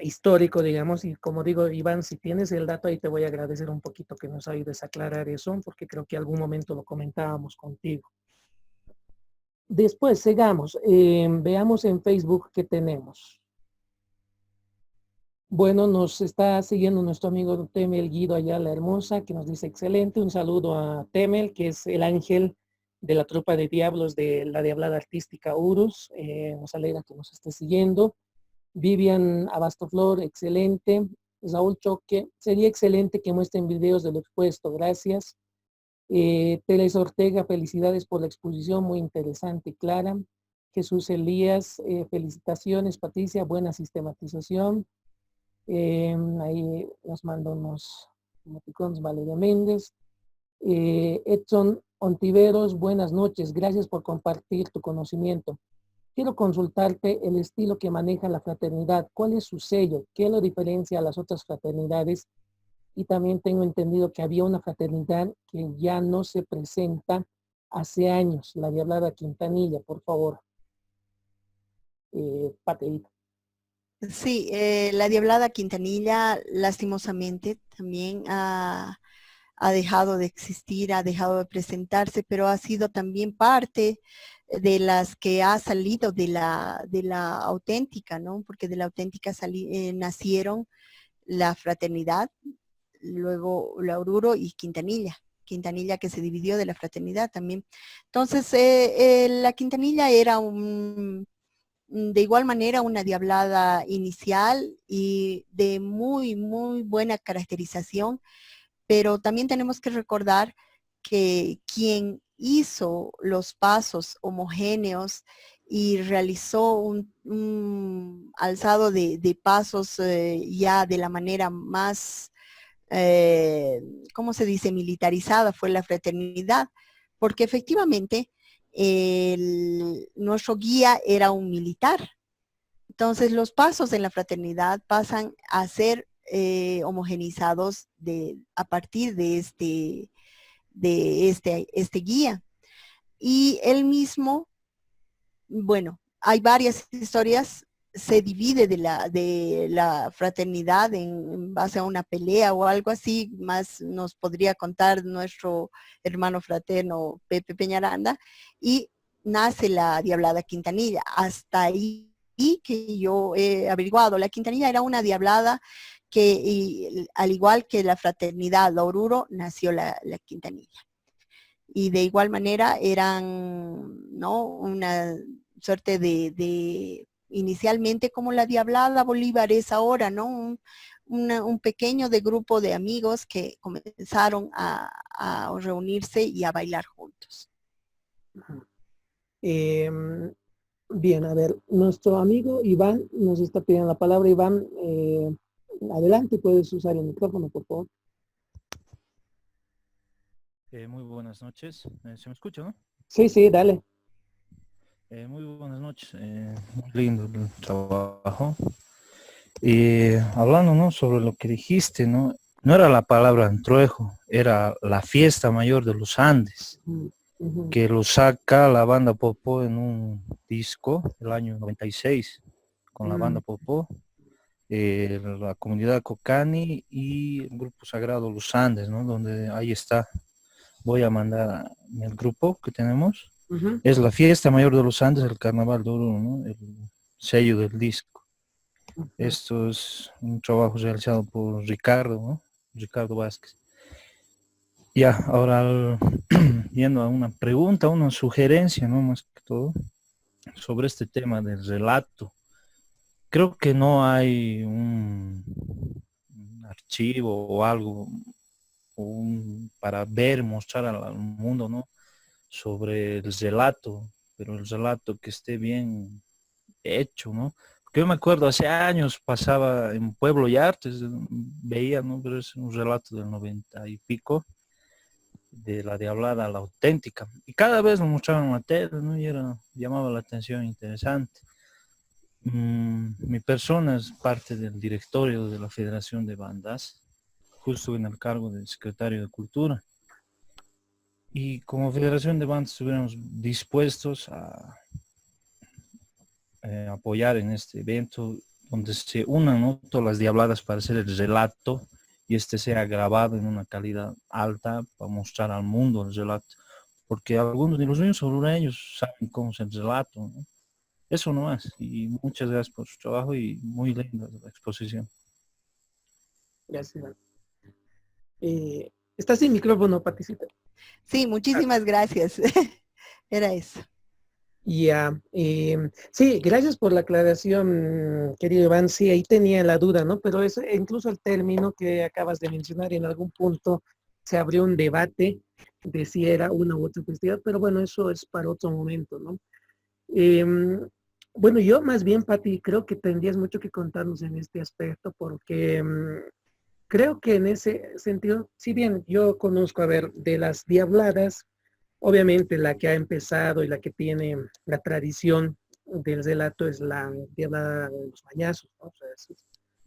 histórico, digamos, y como digo, Iván, si tienes el dato ahí te voy a agradecer un poquito que nos ayudes a aclarar eso, porque creo que algún momento lo comentábamos contigo. Después, sigamos, veamos en Facebook qué tenemos. Bueno, nos está siguiendo nuestro amigo Temel Guido Ayala Hermosa, que nos dice excelente. Un saludo a Temel, que es el ángel de la tropa de diablos de la Diablada Artística Urus. Nos alegra que nos esté siguiendo. Vivian Abastoflor, excelente. Saúl Choque, sería excelente que muestren videos de lo expuesto, gracias. Teres Ortega, felicidades por la exposición, muy interesante y clara. Jesús Elías, felicitaciones, Patricia, buena sistematización. Ahí nos manda unos emoticones Valeria Méndez. Edson Ontiveros, buenas noches, gracias por compartir tu conocimiento. Quiero consultarte el estilo que maneja la fraternidad, cuál es su sello, qué lo diferencia a las otras fraternidades, y también tengo entendido que había una fraternidad que ya no se presenta hace años, la Diablada Quintanilla, por favor. Pateita. Sí, la Diablada Quintanilla lastimosamente también ha dejado de existir, ha dejado de presentarse, pero ha sido también parte de las que ha salido de la auténtica, ¿no? Porque de la auténtica nacieron la fraternidad, luego la Oruro y Quintanilla. Quintanilla que se dividió de la fraternidad también. Entonces, la Quintanilla era de igual manera una diablada inicial y de muy, muy buena caracterización, pero también tenemos que recordar que quien hizo los pasos homogéneos y realizó un alzado de pasos ya de la manera más, ¿cómo se dice?, militarizada fue la fraternidad, porque efectivamente nuestro guía era un militar. Entonces los pasos en la fraternidad pasan a ser homogenizados a partir de este guía. Y él mismo, bueno, hay varias historias, se divide de la fraternidad en base a una pelea o algo así, más nos podría contar nuestro hermano fraterno Pepe Peñaranda, y nace la Diablada Quintanilla. Hasta ahí que yo he averiguado, la Quintanilla era una diablada que, al igual que la fraternidad, la Oruro, nació la Quintanilla. Y de igual manera eran, ¿no?, una suerte inicialmente como la Diablada Bolívar es ahora, ¿no? Un pequeño grupo de amigos que comenzaron a reunirse y a bailar juntos. Bien, a ver, nuestro amigo Iván nos está pidiendo la palabra. Iván, adelante, puedes usar el micrófono, por favor. Muy buenas noches. ¿Se me escucha, no? Sí, sí, dale. Muy buenas noches. Muy lindo el trabajo. Y hablando, ¿no?, sobre lo que dijiste, ¿no? No era la palabra Antruejo, era la fiesta mayor de los Andes, que lo saca la banda Popó en un disco del año 96, con la banda Popó, la comunidad Cocani y el grupo sagrado Los Andes, ¿no? Donde ahí está. Voy a mandar el grupo que tenemos. Es la fiesta mayor de los Andes, el carnaval de Oruro, ¿no? El sello del disco. Esto es un trabajo realizado por Ricardo, ¿no? Ricardo Vázquez. Ya, ahora yendo a una pregunta, una sugerencia, ¿no?, más que todo, sobre este tema del relato. Creo que no hay un archivo o algo para ver, mostrar al mundo, ¿no?, sobre el relato, pero el relato que esté bien hecho, ¿no? Porque yo me acuerdo, hace años pasaba en Pueblo y Artes, veía, ¿no?, pero es un relato del 90 y pico, de la Diablada, la auténtica, y cada vez lo mostraban en la tele, ¿no?, y llamaba la atención, interesante. Mi persona es parte del directorio de la Federación de Bandas, justo en el cargo de secretario de Cultura. Y como Federación de Bandas estuviéramos dispuestos a apoyar en este evento donde se unan, ¿no?, todas las diabladas para hacer el relato y este sea grabado en una calidad alta para mostrar al mundo el relato. Porque algunos de los niños orureños saben cómo es el relato, ¿no? Eso nomás. Y muchas gracias por su trabajo y muy linda la exposición. Gracias. ¿Estás sin micrófono, Paticita? Sí, muchísimas gracias. era eso. Ya, sí, gracias por la aclaración, querido Iván. Sí, ahí tenía la duda, ¿no? Pero es incluso el término que acabas de mencionar en algún punto se abrió un debate de si era una u otra festividad, pero bueno, eso es para otro momento, ¿no? Em, bueno, yo más bien, Pati, creo que tendrías mucho que contarnos en este aspecto porque creo que en ese sentido, si bien yo conozco, a ver, de las diabladas, obviamente la que ha empezado y la que tiene la tradición del relato es la diablada de los Mañazos, ¿no? O sea,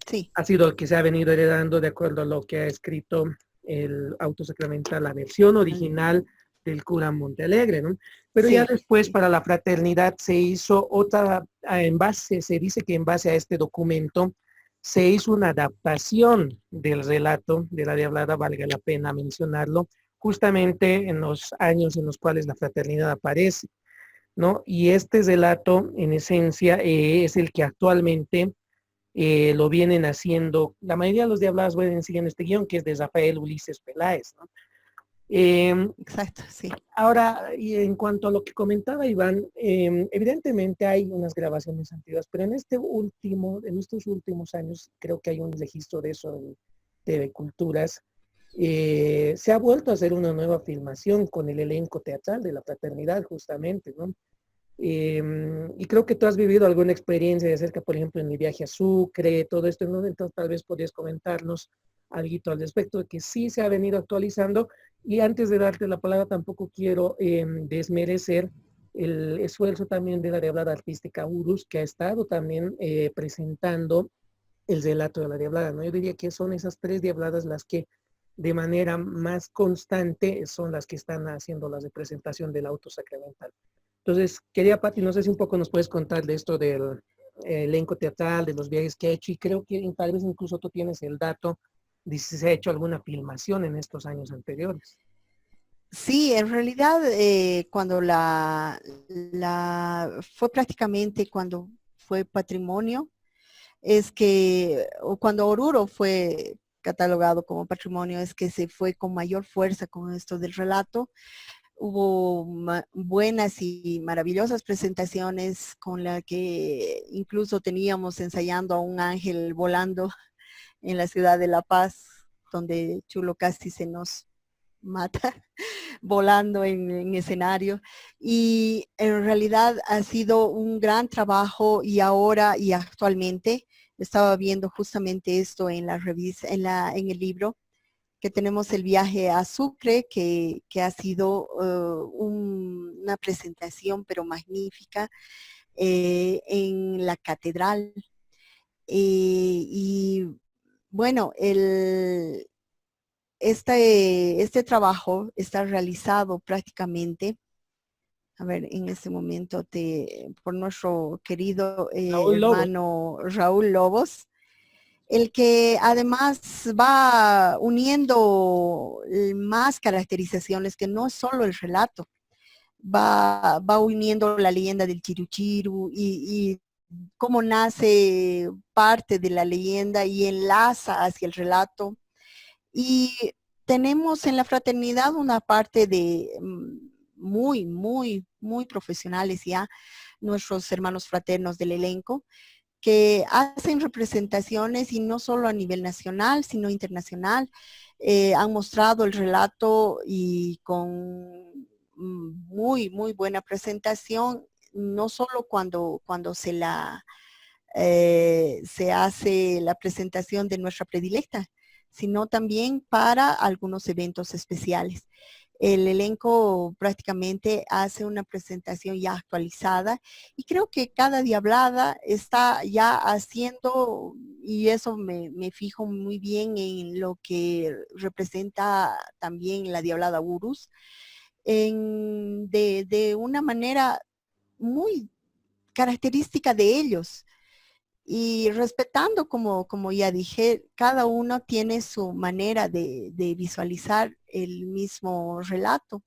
Sí, ha sido el que se ha venido heredando de acuerdo a lo que ha escrito el auto sacramental, la versión original del cura Montealegre, ¿no? Pero ya sí, después sí. para la fraternidad se hizo otra, en base, se dice que en base a este documento se hizo una adaptación del relato de la Diablada, valga la pena mencionarlo, justamente en los años en los cuales la fraternidad aparece, ¿no? Y este relato, en esencia, es el que actualmente lo vienen haciendo, la mayoría de los Diabladas siguen este guión, que es de Rafael Ulises Peláez, ¿no? Eh, Exacto, sí. Ahora, y en cuanto a lo que comentaba Iván, evidentemente hay unas grabaciones antiguas, pero en estos últimos años, creo que hay un registro de eso en TV Culturas. Se ha vuelto a hacer una nueva filmación con el elenco teatral de la fraternidad, justamente, ¿no? Y creo que tú has vivido alguna experiencia de cerca, por ejemplo, en mi viaje a Sucre, todo esto, ¿no? Entonces tal vez podrías comentarnos algo al respecto de que sí se ha venido actualizando. Y antes de darte la palabra, tampoco quiero desmerecer el esfuerzo también de la Diablada Artística Urus, que ha estado también presentando el relato de la Diablada, ¿no? Yo diría que son esas tres Diabladas las que de manera más constante son las que están haciendo la representación del auto sacramental. Entonces, quería, Pati, no sé si un poco nos puedes contar de esto del elenco teatral, de los viajes que ha hecho, y creo que tal vez incluso tú tienes el dato de si se ha hecho alguna filmación en estos años anteriores. Sí, en realidad cuando fue prácticamente cuando fue patrimonio, es que, o cuando Oruro fue catalogado como patrimonio, es que se fue con mayor fuerza con esto del relato. Hubo buenas y maravillosas presentaciones con la que incluso teníamos ensayando a un ángel volando en la ciudad de La Paz, donde Chulo casi se nos mata volando en escenario. Y en realidad ha sido un gran trabajo y ahora y actualmente estaba viendo justamente esto en la revista, en el libro, que tenemos el viaje a Sucre, que ha sido una presentación pero magnífica en la catedral. Y bueno, este trabajo está realizado prácticamente, a ver, en este momento por nuestro querido Raúl Lobos. hermano Raúl Lobos, el que además va uniendo más caracterizaciones que no es solo el relato, va uniendo la leyenda del Chiruchiru y cómo nace parte de la leyenda y enlaza hacia el relato. Y tenemos en la fraternidad una parte de muy profesionales ya, nuestros hermanos fraternos del elenco, que hacen representaciones y no solo a nivel nacional, sino internacional. Han mostrado el relato y con muy buena presentación, no solo cuando se hace la presentación de nuestra predilecta, sino también para algunos eventos especiales. El elenco prácticamente hace una presentación ya actualizada y creo que cada diablada está ya haciendo, y eso me fijo muy bien en lo que representa también la diablada Urus, de una manera muy característica de ellos. Y respetando, como ya dije, cada uno tiene su manera de visualizar el mismo relato,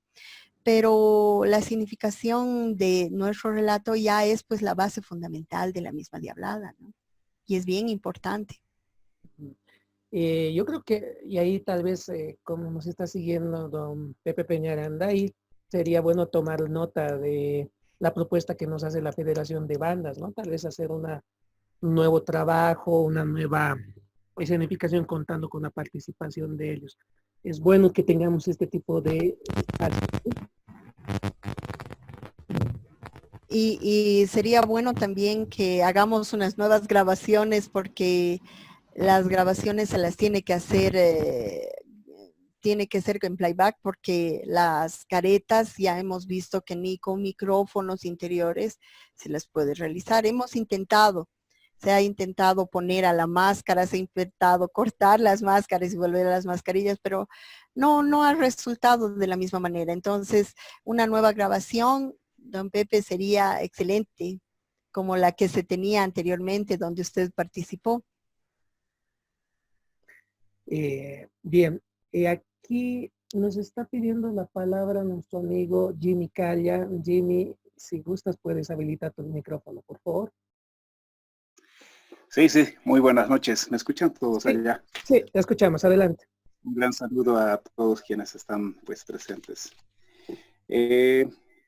pero la significación de nuestro relato ya es pues la base fundamental de la misma diablada, ¿no? Y es bien importante. Yo creo que, y ahí tal vez, como nos está siguiendo don Pepe Peñaranda, ahí sería bueno tomar nota de la propuesta que nos hace la Federación de Bandas, ¿no? Tal vez hacer un nuevo trabajo, una nueva escenificación contando con la participación de ellos. Es bueno que tengamos este tipo de espacios. Y sería bueno también que hagamos unas nuevas grabaciones porque las grabaciones se las tiene que ser en playback porque las caretas ya hemos visto que ni con micrófonos interiores se las puede realizar. Se ha intentado poner a la máscara, se ha intentado cortar las máscaras y volver a las mascarillas, pero no ha resultado de la misma manera. Entonces, una nueva grabación, don Pepe, sería excelente, como la que se tenía anteriormente, donde usted participó. Bien, aquí nos está pidiendo la palabra nuestro amigo Jimmy Calla. Jimmy, si gustas puedes habilitar tu micrófono, por favor. Sí, sí, muy buenas noches. ¿Me escuchan todos Sí, allá? sí, te escuchamos, adelante. Un gran saludo a todos quienes están pues presentes.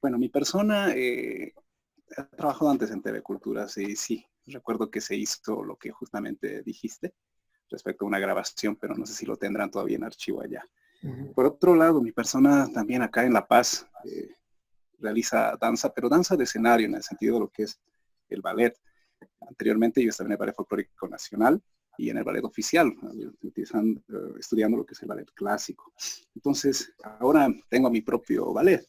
Bueno, mi persona ha trabajado antes en TV Culturas y sí, recuerdo que se hizo lo que justamente dijiste respecto a una grabación, pero no sé si lo tendrán todavía en archivo allá. Por otro lado, mi persona también acá en La Paz realiza danza, pero danza de escenario en el sentido de lo que es el ballet. Anteriormente yo estaba en el Ballet Folclórico Nacional y en el ballet oficial, estudiando lo que es el ballet clásico. Entonces, ahora tengo mi propio ballet,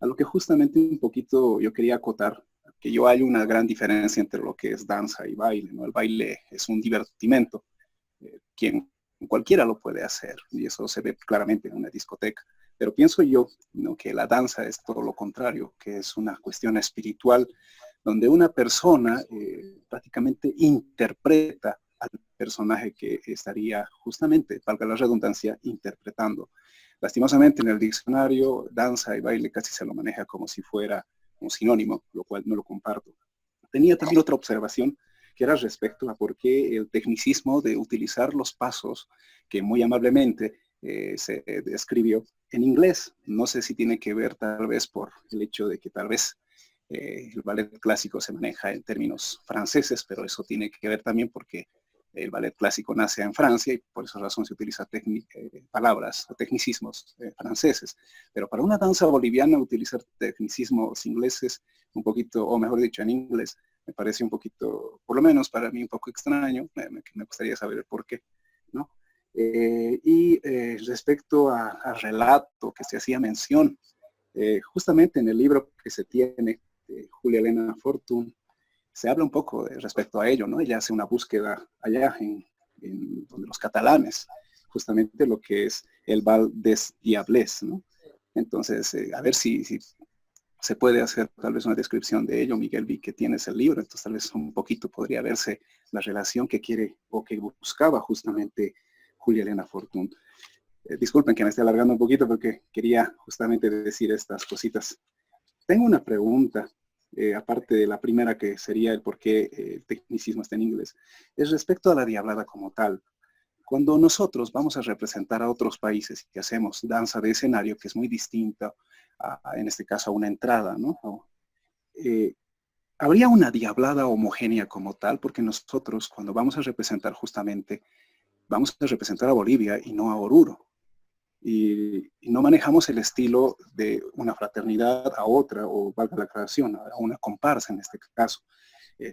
a lo que justamente un poquito yo quería acotar, que yo hay una gran diferencia entre lo que es danza y baile, ¿no? El baile es un divertimento, quien cualquiera lo puede hacer, y eso se ve claramente en una discoteca. Pero pienso yo, ¿no?, que la danza es todo lo contrario, que es una cuestión espiritual, donde una persona prácticamente interpreta al personaje que estaría justamente, valga la redundancia, interpretando. Lastimosamente en el diccionario, danza y baile casi se lo maneja como si fuera un sinónimo, lo cual no lo comparto. Tenía también otra observación que era respecto a por qué el tecnicismo de utilizar los pasos que muy amablemente se describió en inglés. No sé si tiene que ver tal vez por el hecho de que tal vez el ballet clásico se maneja en términos franceses, pero eso tiene que ver también porque el ballet clásico nace en Francia y por esa razón se utiliza palabras o tecnicismos franceses. Pero para una danza boliviana utilizar tecnicismos ingleses un poquito, o mejor dicho, en inglés, me parece un poquito, por lo menos para mí, un poco extraño. Me gustaría saber el por qué, ¿no? Respecto al relato que se hacía mención, justamente en el libro que se tiene de Julia Elena Fortún, se habla un poco respecto a ello, ¿no? Ella hace una búsqueda allá en donde los catalanes, justamente lo que es el Val des Diables, ¿no? Entonces, a ver si se puede hacer tal vez una descripción de ello. Miguel, vi que tienes el libro, entonces tal vez un poquito podría verse la relación que quiere o que buscaba justamente Julia Elena Fortún. Disculpen que me esté alargando un poquito porque quería justamente decir estas cositas. Tengo una pregunta, aparte de la primera que sería el por qué el tecnicismo está en inglés, es respecto a la diablada como tal. Cuando nosotros vamos a representar a otros países y hacemos danza de escenario, que es muy distinta, en este caso a una entrada, ¿no? ¿Habría una diablada homogénea como tal? Porque nosotros cuando vamos a representar justamente, vamos a representar a Bolivia y no a Oruro. Y no manejamos el estilo de una fraternidad a otra, o valga la aclaración, a una comparsa en este caso.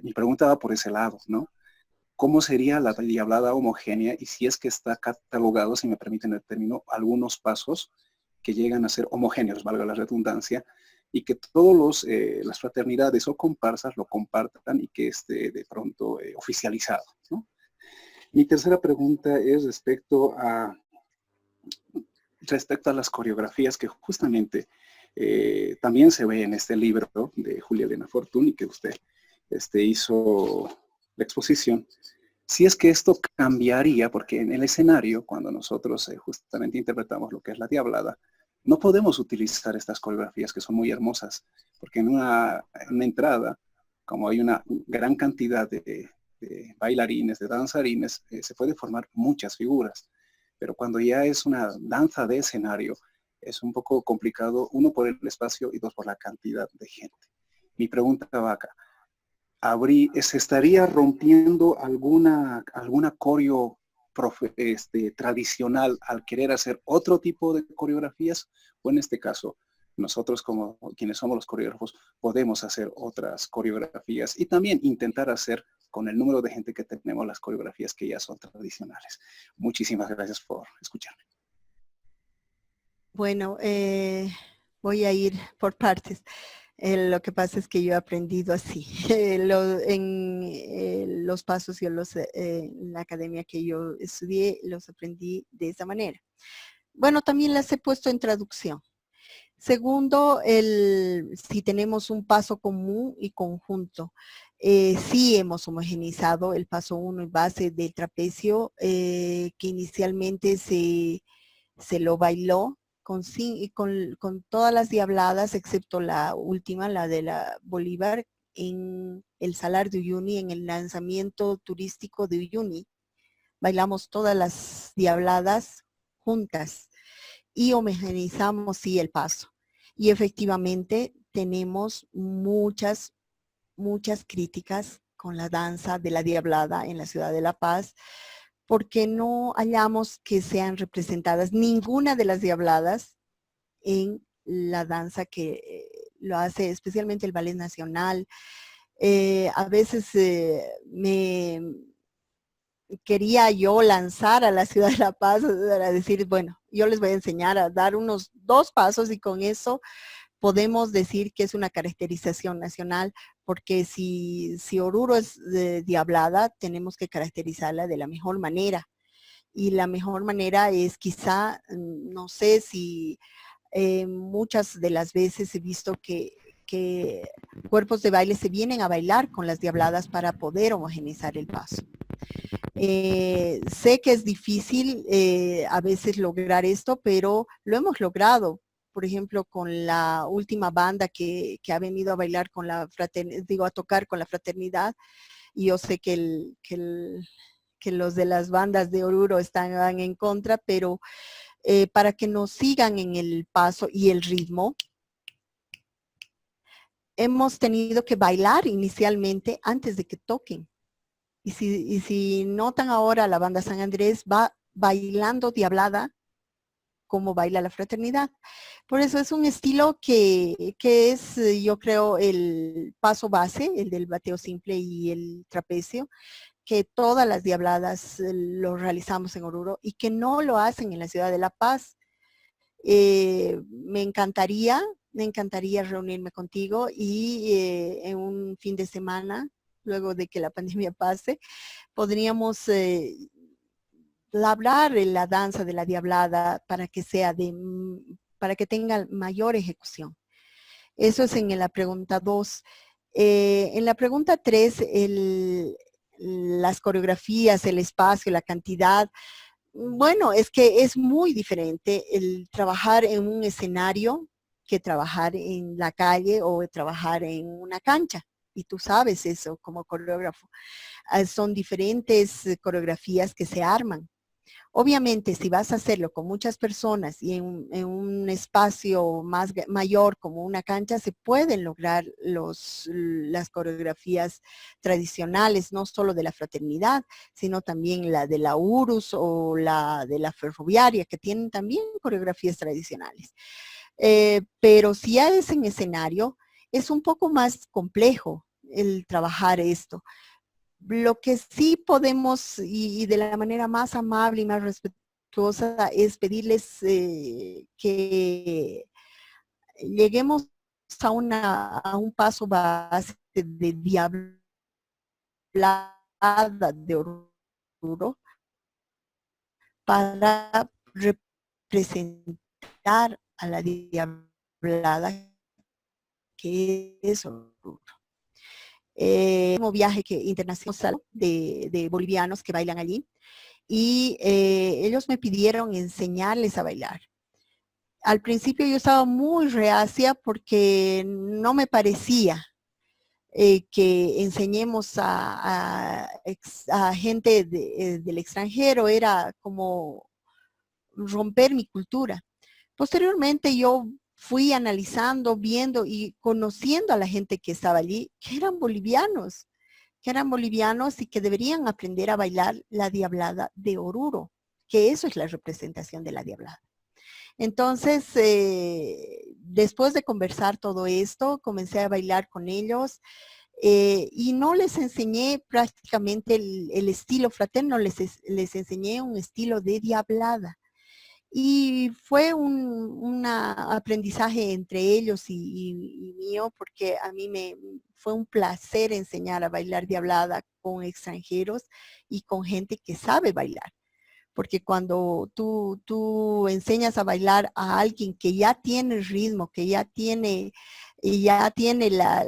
Mi pregunta va por ese lado, ¿no? ¿Cómo sería la diablada homogénea y si es que está catalogado, si me permiten el término, algunos pasos que llegan a ser homogéneos, valga la redundancia, y que todos las fraternidades o comparsas lo compartan y que esté de pronto oficializado, ¿no? Mi tercera pregunta es respecto a las coreografías que justamente también se ve en este libro de Julia Elena Fortún y que usted hizo la exposición. Si es que esto cambiaría, porque en el escenario, cuando nosotros justamente interpretamos lo que es la diablada, no podemos utilizar estas coreografías que son muy hermosas, porque en una entrada, como hay una gran cantidad de bailarines, de danzarines, se puede formar muchas figuras. Pero cuando ya es una danza de escenario, es un poco complicado, uno por el espacio y dos por la cantidad de gente. Mi pregunta va acá. ¿Se estaría rompiendo alguna coreo tradicional al querer hacer otro tipo de coreografías? O en este caso, nosotros como quienes somos los coreógrafos podemos hacer otras coreografías y también intentar hacer con el número de gente que tenemos las coreografías que ya son tradicionales. Muchísimas gracias por escucharme. Bueno, voy a ir por partes. Lo que pasa es que yo he aprendido así. Los pasos en la academia que yo estudié, los aprendí de esa manera. Bueno, también las he puesto en traducción. Segundo, si tenemos un paso común y conjunto, sí hemos homogenizado el paso 1 en base del trapecio, que inicialmente se lo bailó con todas las diabladas, excepto la última, la de la Bolívar, en el Salar de Uyuni, en el lanzamiento turístico de Uyuni. Bailamos todas las diabladas juntas y homogenizamos sí el paso. Y efectivamente tenemos muchas críticas con la danza de la diablada en la ciudad de La Paz, porque no hallamos que sean representadas ninguna de las diabladas en la danza que lo hace especialmente el Ballet Nacional. A veces me quería yo lanzar a la ciudad de La Paz para decir, bueno, yo les voy a enseñar a dar unos 2 pasos y con eso podemos decir que es una caracterización nacional, porque si Oruro es diablada, tenemos que caracterizarla de la mejor manera. Y la mejor manera es quizá, no sé si muchas de las veces he visto que cuerpos de baile se vienen a bailar con las diabladas para poder homogenizar el paso. Sé que es difícil a veces lograr esto, pero lo hemos logrado. Por ejemplo, con la última banda que ha venido a bailar con la fraternidad, a tocar con la fraternidad, y yo sé que los de las bandas de Oruro están en contra, pero para que nos sigan en el paso y el ritmo, hemos tenido que bailar inicialmente antes de que toquen. Y si notan ahora, la banda San Andrés va bailando diablada como baila la fraternidad. Por eso es un estilo que es, yo creo, el paso base, el del bateo simple y el trapecio, que todas las diabladas lo realizamos en Oruro y que no lo hacen en la ciudad de La Paz. Me encantaría reunirme contigo y en un fin de semana, luego de que la pandemia pase, podríamos hablar de la danza de la diablada para que para que tenga mayor ejecución. Eso es en la pregunta 2. En la pregunta 3, las coreografías, el espacio, la cantidad. Bueno, es que es muy diferente el trabajar en un escenario que trabajar en la calle o trabajar en una cancha. Y tú sabes eso como coreógrafo. Son diferentes coreografías que se arman. Obviamente, si vas a hacerlo con muchas personas y en un espacio mayor como una cancha, se pueden lograr las coreografías tradicionales, no solo de la fraternidad, sino también la de la URUS o la de la ferroviaria, que tienen también coreografías tradicionales. Pero si ya es en escenario, es un poco más complejo el trabajar esto. Lo que sí podemos, y de la manera más amable y más respetuosa, es pedirles que lleguemos a un paso base de diablada de Oruro para representar a la diablada que es Oruro. Un viaje internacional de bolivianos que bailan allí y ellos me pidieron enseñarles a bailar. Al principio yo estaba muy reacia porque no me parecía que enseñemos a gente del extranjero, era como romper mi cultura. Posteriormente yo fui analizando, viendo y conociendo a la gente que estaba allí, que eran bolivianos y que deberían aprender a bailar la diablada de Oruro, que eso es la representación de la diablada. Entonces, después de conversar todo esto, comencé a bailar con ellos y no les enseñé prácticamente el estilo fraterno, les enseñé un estilo de diablada. Y fue un aprendizaje entre ellos y mío, porque a mí fue un placer enseñar a bailar diablada con extranjeros y con gente que sabe bailar. Porque cuando tú enseñas a bailar a alguien que ya tiene el ritmo, que ya tiene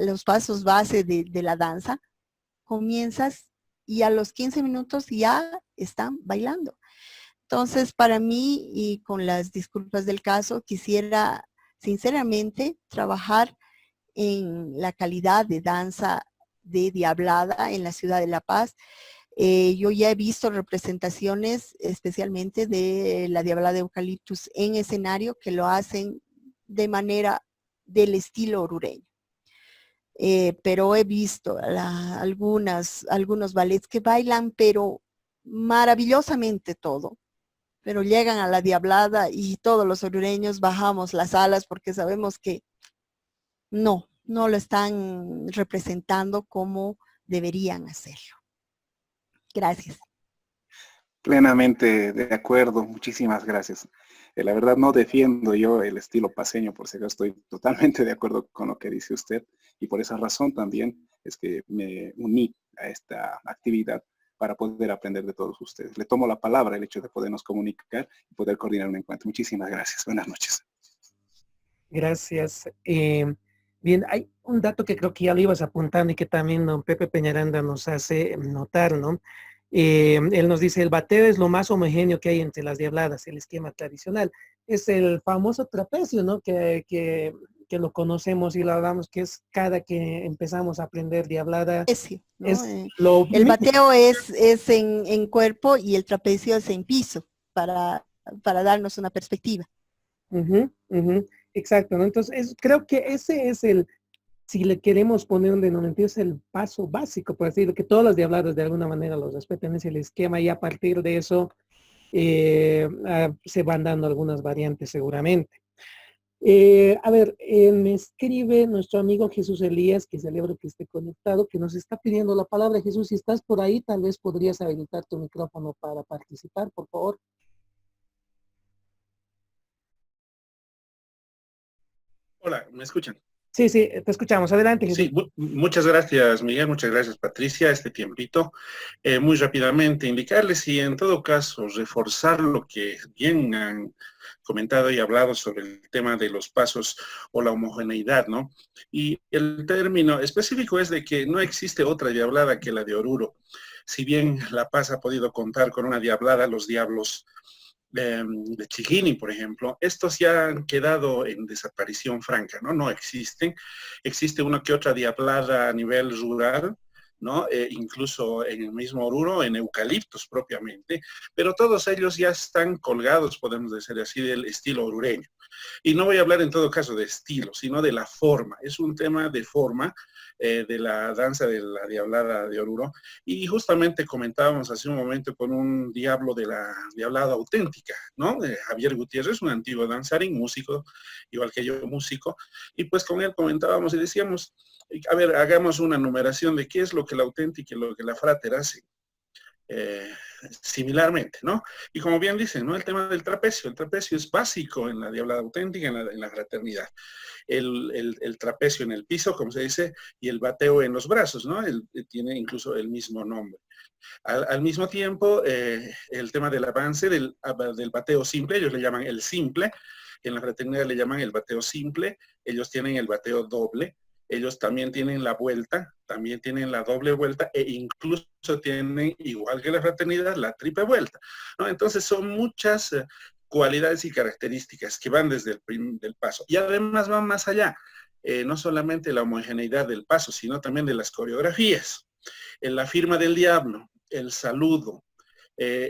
los pasos base de la danza, comienzas y a los 15 minutos ya están bailando. Entonces, para mí, y con las disculpas del caso, quisiera sinceramente trabajar en la calidad de danza de diablada en la ciudad de La Paz. Yo ya he visto representaciones, especialmente de la diablada de Eucaliptus en escenario, que lo hacen de manera del estilo orureño. Pero he visto algunos ballets que bailan, pero maravillosamente todo. Pero llegan a la diablada y todos los orureños bajamos las alas porque sabemos que no lo están representando como deberían hacerlo. Gracias. Plenamente de acuerdo, muchísimas gracias. La verdad no defiendo yo el estilo paseño, por si acaso estoy totalmente de acuerdo con lo que dice usted y por esa razón también es que me uní a esta actividad para poder aprender de todos ustedes. Le tomo la palabra el hecho de podernos comunicar y poder coordinar un encuentro. Muchísimas gracias. Buenas noches. Gracias. Bien, hay un dato que creo que ya lo ibas apuntando y que también don Pepe Peñaranda nos hace notar, ¿no? Él nos dice, el bateo es lo más homogéneo que hay entre las diabladas, el esquema tradicional. Es el famoso trapecio, ¿no? Que lo conocemos y lo hablamos, que es cada que empezamos a aprender diablada. Sí, ¿no? Es el bateo es en cuerpo y el trapecio es en piso, para darnos una perspectiva. Exacto, ¿no? Entonces creo que ese es si le queremos poner un denominador, es el paso básico, por decirlo, que todas las diabladas de alguna manera los respeten, es el esquema y a partir de eso se van dando algunas variantes seguramente. A ver, me escribe nuestro amigo Jesús Elías, que celebro que esté conectado, que nos está pidiendo la palabra. Jesús, si estás por ahí, tal vez podrías habilitar tu micrófono para participar, por favor. Hola, ¿me escuchan? Sí, te escuchamos. Adelante, Jesús. Sí, muchas gracias, Miguel. Muchas gracias, Patricia, este tiempito. Muy rápidamente indicarles y en todo caso reforzar lo que bien han comentado y hablado sobre el tema de los pasos o la homogeneidad, ¿no? Y el término específico es de que no existe otra diablada que la de Oruro. Si bien La Paz ha podido contar con una diablada, los diablos de Chiguini, por ejemplo, estos ya han quedado en desaparición franca, ¿no? No existen. Existe una que otra diablada a nivel rural, ¿no? Incluso en el mismo Oruro, en eucaliptos propiamente, pero todos ellos ya están colgados, podemos decir así, del estilo orureño. Y no voy a hablar en todo caso de estilo, sino de la forma. Es un tema de forma de la danza de la diablada de Oruro. Y justamente comentábamos hace un momento con un diablo de la diablada auténtica, ¿no? Javier Gutiérrez, un antiguo danzarín, músico, igual que yo, músico. Y pues con él comentábamos y decíamos, a ver, hagamos una numeración de qué es lo que la auténtica y lo que la frater hacen. Similarmente, ¿no? Y como bien dicen, ¿no? El tema del trapecio. El trapecio es básico en la diablada auténtica, en la fraternidad. El trapecio en el piso, como se dice, y el bateo en los brazos, ¿no? Tiene incluso el mismo nombre. Al mismo tiempo, el tema del avance del bateo simple, ellos le llaman el simple, en la fraternidad le llaman el bateo simple, ellos tienen el bateo doble, ellos también tienen la vuelta, también tienen la doble vuelta e incluso tienen, igual que la fraternidad, la triple vuelta, ¿no? Entonces son muchas cualidades y características que van desde el paso. Y además van más allá, no solamente la homogeneidad del paso, sino también de las coreografías. En la firma del diablo, el saludo,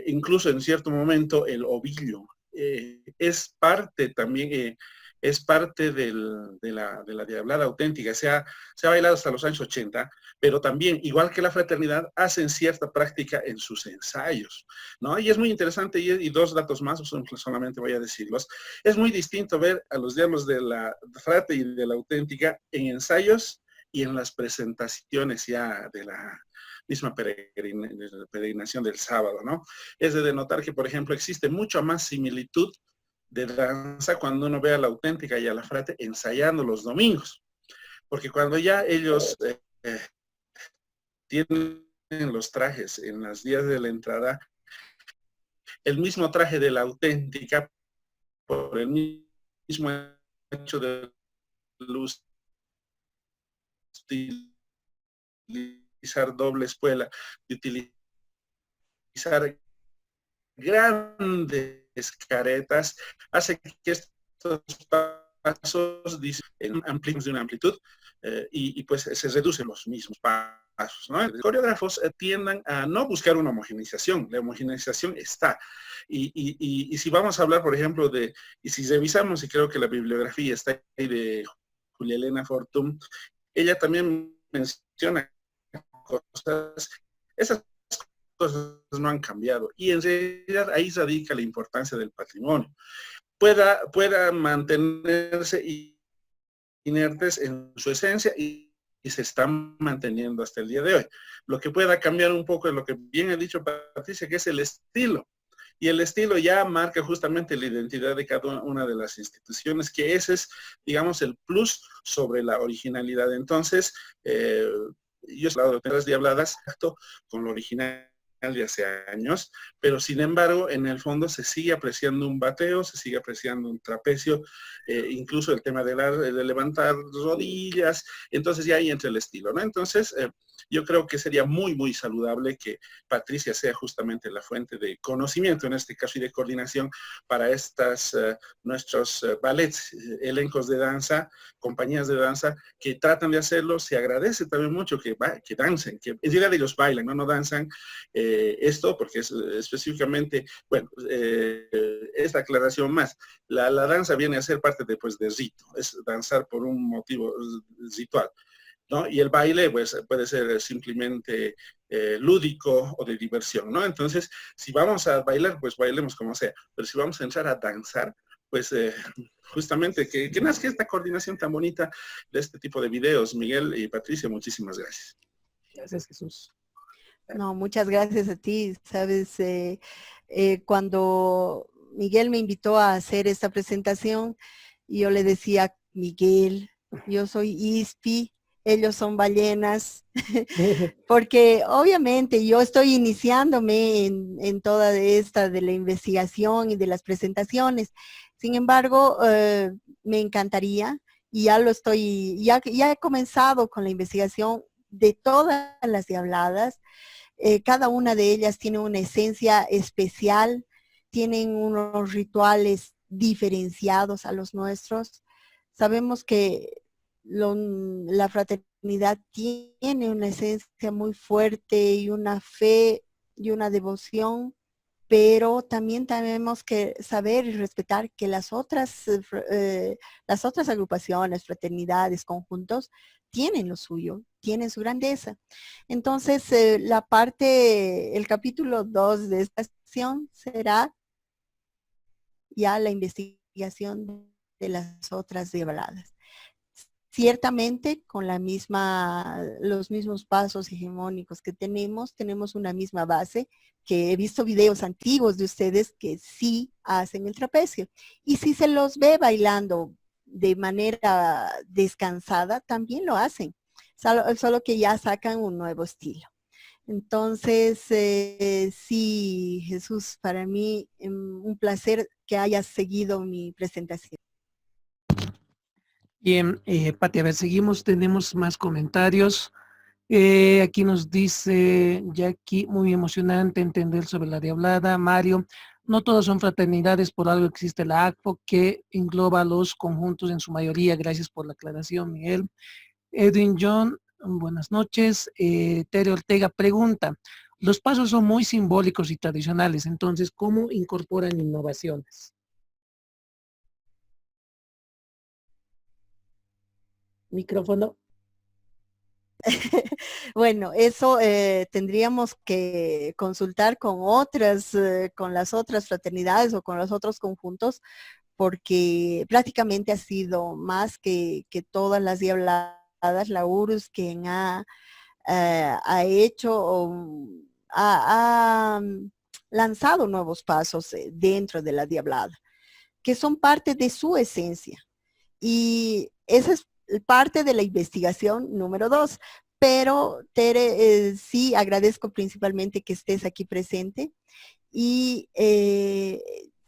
incluso en cierto momento el ovillo, es parte también, es parte de la diablada auténtica. Se ha bailado hasta los años 80, pero también, igual que la fraternidad, hacen cierta práctica en sus ensayos, ¿no? Y es muy interesante, y dos datos más, solamente voy a decirlos. Es muy distinto ver a los diablos de la frate y de la auténtica en ensayos y en las presentaciones ya de la misma peregrinación del sábado, ¿no? Es de denotar que, por ejemplo, existe mucha más similitud de danza cuando uno ve a la auténtica y a la frate ensayando los domingos. Porque cuando ya ellos tienen los trajes en las días de la entrada, el mismo traje de la auténtica, por el mismo hecho de luz, utilizar doble espuela, de utilizar grandes caretas, hace que estos pasos amplíen de una amplitud y pues se reducen los mismos pasos, ¿no? Los coreógrafos tiendan a no buscar una homogeneización, la homogeneización está. Y si vamos a hablar, por ejemplo, y si revisamos, y creo que la bibliografía está ahí de Julia Elena Fortum, ella también menciona cosas, esas cosas no han cambiado. Y en realidad ahí radica la importancia del patrimonio. Pueda mantenerse inertes en su esencia y se están manteniendo hasta el día de hoy. Lo que pueda cambiar un poco es lo que bien ha dicho Patricia, que es el estilo. Y el estilo ya marca justamente la identidad de cada una de las instituciones, que ese es, digamos, el plus sobre la originalidad. Entonces, yo he hablado de las diabladas con lo original de hace años, pero sin embargo, en el fondo se sigue apreciando un bateo, se sigue apreciando un trapecio, incluso el tema de levantar rodillas, entonces ya ahí entra el estilo, ¿no? Entonces, yo creo que sería muy, muy saludable que Patricia sea justamente la fuente de conocimiento, en este caso, y de coordinación para nuestros ballets, elencos de danza, compañías de danza, que tratan de hacerlo. Se agradece también mucho que dancen, que en realidad ellos bailan, no danzan, esto porque es específicamente, bueno, esta aclaración más, la danza viene a ser parte de rito, es danzar por un motivo ritual, ¿no? Y el baile pues puede ser simplemente lúdico o de diversión, ¿no? Entonces, si vamos a bailar, pues bailemos como sea, pero si vamos a entrar a danzar, pues justamente que nazca esta coordinación tan bonita de este tipo de videos. Miguel y Patricia, muchísimas gracias. Gracias, Jesús. No, muchas gracias a ti. Sabes, cuando Miguel me invitó a hacer esta presentación, yo le decía, Miguel, yo soy ISPI, ellos son ballenas, porque obviamente yo estoy iniciándome en toda esta de la investigación y de las presentaciones. Sin embargo, me encantaría, y ya he comenzado con la investigación de todas las diabladas. Cada una de ellas tiene una esencia especial, tienen unos rituales diferenciados a los nuestros. Sabemos que la fraternidad tiene una esencia muy fuerte y una fe y una devoción, pero también tenemos que saber y respetar que las otras agrupaciones, fraternidades, conjuntos, tienen lo suyo, tienen su grandeza. Entonces, el capítulo 2 de esta sesión será ya la investigación de las otras diabladas. Ciertamente, con los mismos pasos hegemónicos que tenemos una misma base, que he visto videos antiguos de ustedes que sí hacen el trapecio. Y si se los ve bailando de manera descansada, también lo hacen, solo que ya sacan un nuevo estilo. Entonces, sí, Jesús, para mí un placer que hayas seguido mi presentación. Bien, Pati, a ver, seguimos, tenemos más comentarios. Aquí nos dice Jackie, muy emocionante entender sobre la diablada. Mario, no todas son fraternidades, por algo existe la ACFO que engloba los conjuntos en su mayoría. Gracias por la aclaración, Miguel. Edwin John, buenas noches. Tere Ortega pregunta, los pasos son muy simbólicos y tradicionales, entonces, ¿cómo incorporan innovaciones? Micrófono. Bueno, eso tendríamos que consultar con otras, con las otras fraternidades o con los otros conjuntos, porque prácticamente ha sido más que todas las diabladas, la URSS quien ha hecho o ha lanzado nuevos pasos dentro de la diablada, que son parte de su esencia. Y esa es parte de la investigación número 2. Pero, Tere, sí agradezco principalmente que estés aquí presente y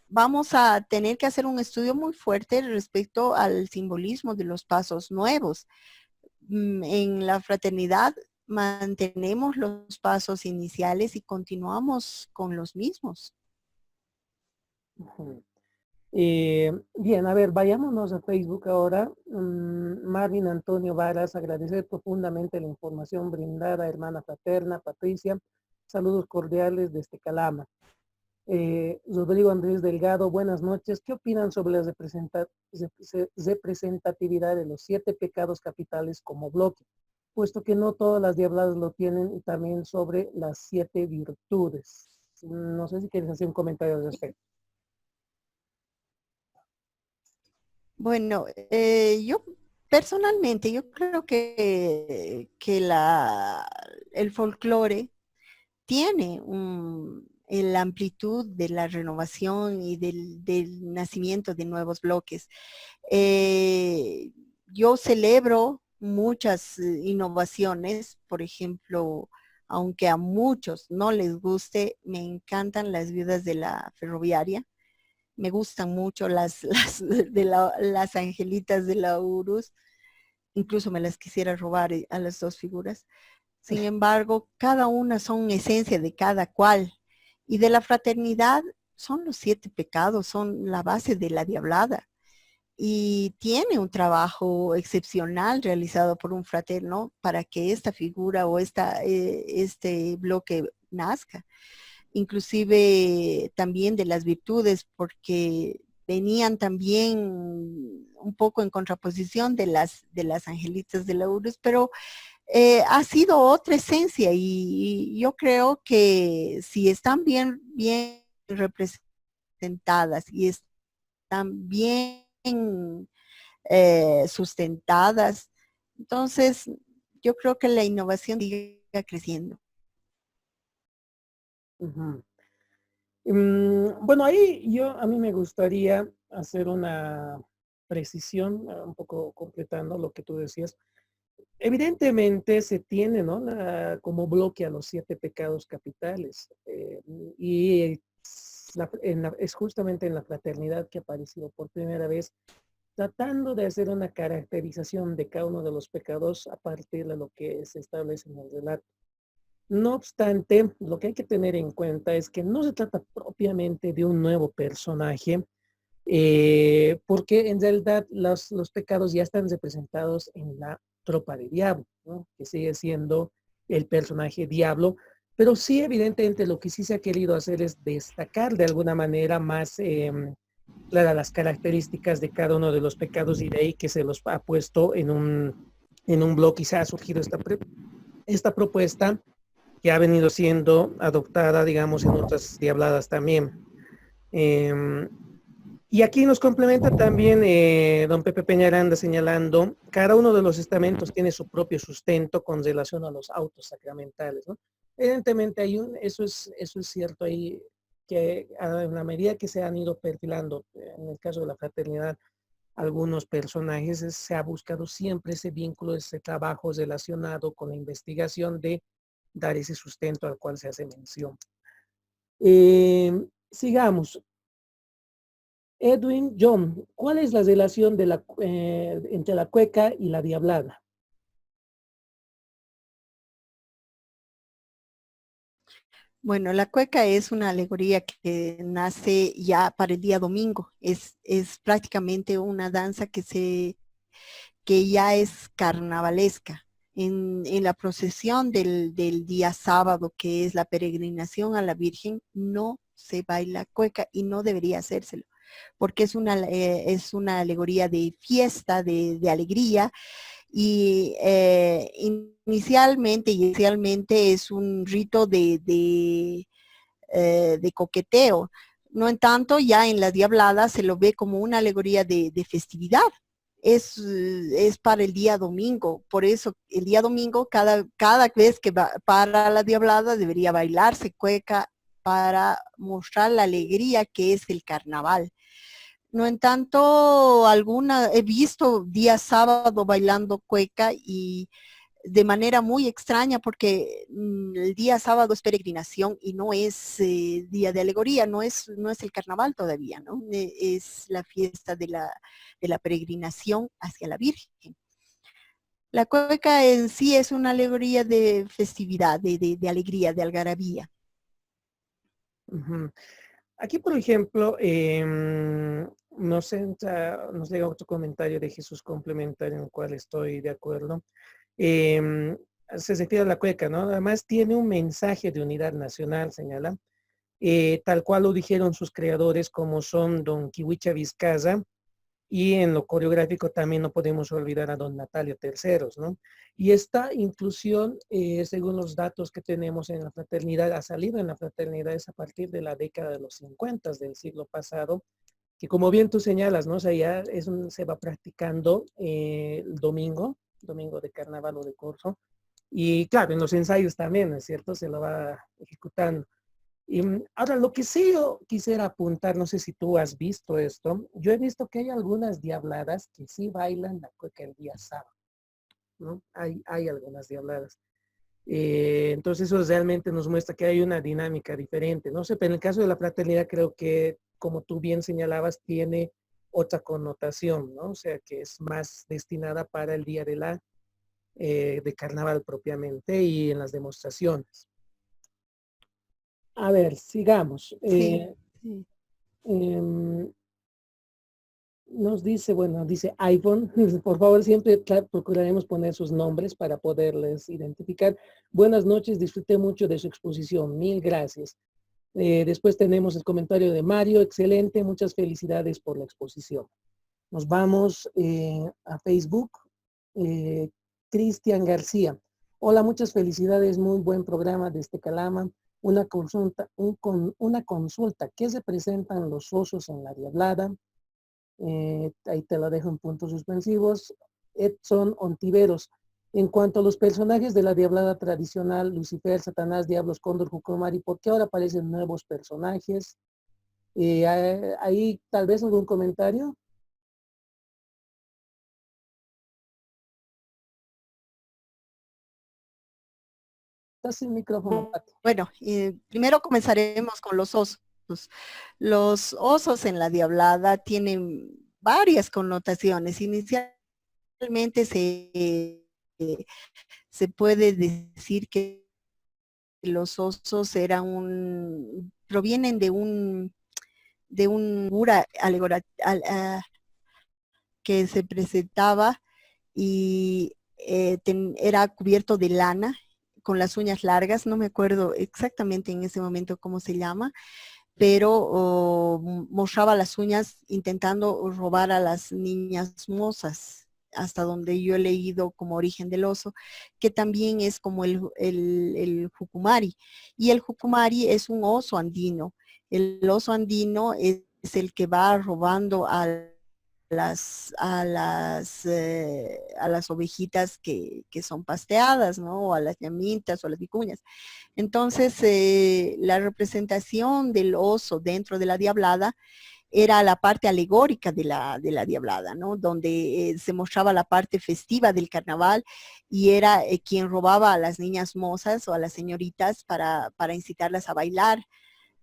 vamos a tener que hacer un estudio muy fuerte respecto al simbolismo de los pasos nuevos. En la fraternidad mantenemos los pasos iniciales y continuamos con los mismos. Bien, a ver, vayámonos a Facebook ahora. Marvin Antonio Varas, agradecer profundamente la información brindada, hermana fraterna, Patricia. Saludos cordiales desde Calama. Rodrigo Andrés Delgado, buenas noches. ¿Qué opinan sobre la representatividad de los 7 pecados capitales como bloque? Puesto que no todas las diabladas lo tienen, y también sobre las 7 virtudes. No sé si quieres hacer un comentario al respecto. Bueno, yo personalmente, yo creo que el folclore tiene la amplitud de la renovación y del nacimiento de nuevos bloques. Yo celebro muchas innovaciones, por ejemplo, aunque a muchos no les guste, me encantan las viudas de la ferroviaria. Me gustan mucho las angelitas de la URSS, incluso me las quisiera robar a las 2 figuras. Sin embargo, cada una son esencia de cada cual. Y de la fraternidad son los 7 pecados, son la base de la diablada. Y tiene un trabajo excepcional realizado por un fraterno para que esta figura o este bloque nazca. Inclusive también de las virtudes, porque venían también un poco en contraposición de las angelitas de la URSS, pero ha sido otra esencia y yo creo que si están bien representadas y están bien sustentadas, entonces yo creo que la innovación sigue creciendo. Uh-huh. Bueno, ahí a mí me gustaría hacer una precisión, un poco completando lo que tú decías. Evidentemente se tiene, ¿no? Como bloque a los 7 pecados capitales. Y es justamente en la fraternidad que apareció por primera vez, tratando de hacer una caracterización de cada uno de los pecados a partir de lo que se establece en el relato. No obstante, lo que hay que tener en cuenta es que no se trata propiamente de un nuevo personaje, porque en realidad los pecados ya están representados en la tropa de Diablo, ¿no? Que sigue siendo el personaje Diablo, pero sí evidentemente lo que sí se ha querido hacer es destacar de alguna manera más las características de cada uno de los pecados, y de ahí que se los ha puesto en un bloque y se ha surgido esta propuesta que ha venido siendo adoptada, digamos, en otras diabladas también. Y aquí nos complementa también don Pepe Peñaranda señalando, cada uno de los estamentos tiene su propio sustento con relación a los autos sacramentales, ¿no? Evidentemente eso es cierto ahí, que en la medida que se han ido perfilando, en el caso de la fraternidad, algunos personajes, se ha buscado siempre ese vínculo, ese trabajo relacionado con la investigación de dar ese sustento al cual se hace mención. Sigamos. Edwin John, ¿cuál es la relación entre la cueca y la diablada? Bueno, la cueca es una alegoría que nace ya para el día domingo. Es prácticamente una danza que ya es carnavalesca. En la procesión del día sábado, que es la peregrinación a la Virgen, no se baila cueca y no debería hacérselo, porque es una alegoría de fiesta, de alegría, Y inicialmente es un rito de coqueteo. No en tanto, ya en la Diablada se lo ve como una alegoría de festividad. Es para el día domingo. Por eso el día domingo, cada vez que va para la Diablada, debería bailarse cueca para mostrar la alegría que es el carnaval. No en tanto, he visto día sábado bailando cueca y de manera muy extraña porque el día sábado es peregrinación y no es día de alegoría, no es el carnaval todavía, ¿no? Es la fiesta de la peregrinación hacia la Virgen. La cueca en sí es una alegoría de festividad, de alegría, de algarabía. Ujú. Aquí, por ejemplo, nos llega otro comentario de Jesús complementario en el cual estoy de acuerdo. Eh, Se refiere a la cueca, ¿no? Además tiene un mensaje de unidad nacional, señala, tal cual lo dijeron sus creadores como son don Kiwicha Vizcaza, y en lo coreográfico también no podemos olvidar a don Natalio Terceros, ¿no? Y esta inclusión, según los datos que tenemos en la fraternidad, ha salido en la fraternidad es a partir de la década de los 50 del siglo pasado, que como bien tú señalas, ¿no? O sea, ya se va practicando el domingo de carnaval o de corso, y claro, en los ensayos también, ¿no es cierto? Se lo va ejecutando. Y ahora, lo que sí yo quisiera apuntar, no sé si tú has visto esto, yo he visto que hay algunas diabladas que sí bailan la cueca el día sábado, ¿no? Hay algunas diabladas. Entonces eso realmente nos muestra que hay una dinámica diferente, no sé, pero en el caso de la fraternidad creo que, como tú bien señalabas, tiene otra connotación, ¿no? O sea, que es más destinada para el día de carnaval propiamente y en las demostraciones. A ver, sigamos. Sí, sí. Em, Nos dice, bueno, dice iPhone, por favor siempre procuraremos poner sus nombres para poderles identificar. Buenas noches, disfruté mucho de su exposición, mil gracias. Después tenemos el comentario de Mario, excelente, muchas felicidades por la exposición. Nos vamos a Facebook. Cristian García. Hola, muchas felicidades, muy buen programa desde Calama. Una consulta, ¿qué representan los osos en la Diablada? Ahí te lo dejo en puntos suspensivos. Edson Ontiveros. En cuanto a los personajes de la Diablada tradicional, Lucifer, Satanás, Diablos, Cóndor, Jucumari, ¿por qué ahora aparecen nuevos personajes? Ahí tal vez algún comentario. Estás sin micrófono, Pati. Bueno, primero comenzaremos con los osos. Los osos en la Diablada tienen varias connotaciones. Inicialmente se puede decir que los osos provienen de un figura que se presentaba y era cubierto de lana con las uñas largas, no me acuerdo exactamente en ese momento cómo se llama, pero mostraba las uñas intentando robar a las niñas mozas, hasta donde yo he leído como origen del oso, que también es como el jucumari. Y el jucumari es un oso andino. El oso andino es el que va robando a las ovejitas que son pasteadas, ¿no? O a las llamitas o a las vicuñas. Entonces, la representación del oso dentro de la Diablada era la parte alegórica de la Diablada, ¿no? Donde se mostraba la parte festiva del carnaval y era quien robaba a las niñas mozas o a las señoritas para incitarlas a bailar.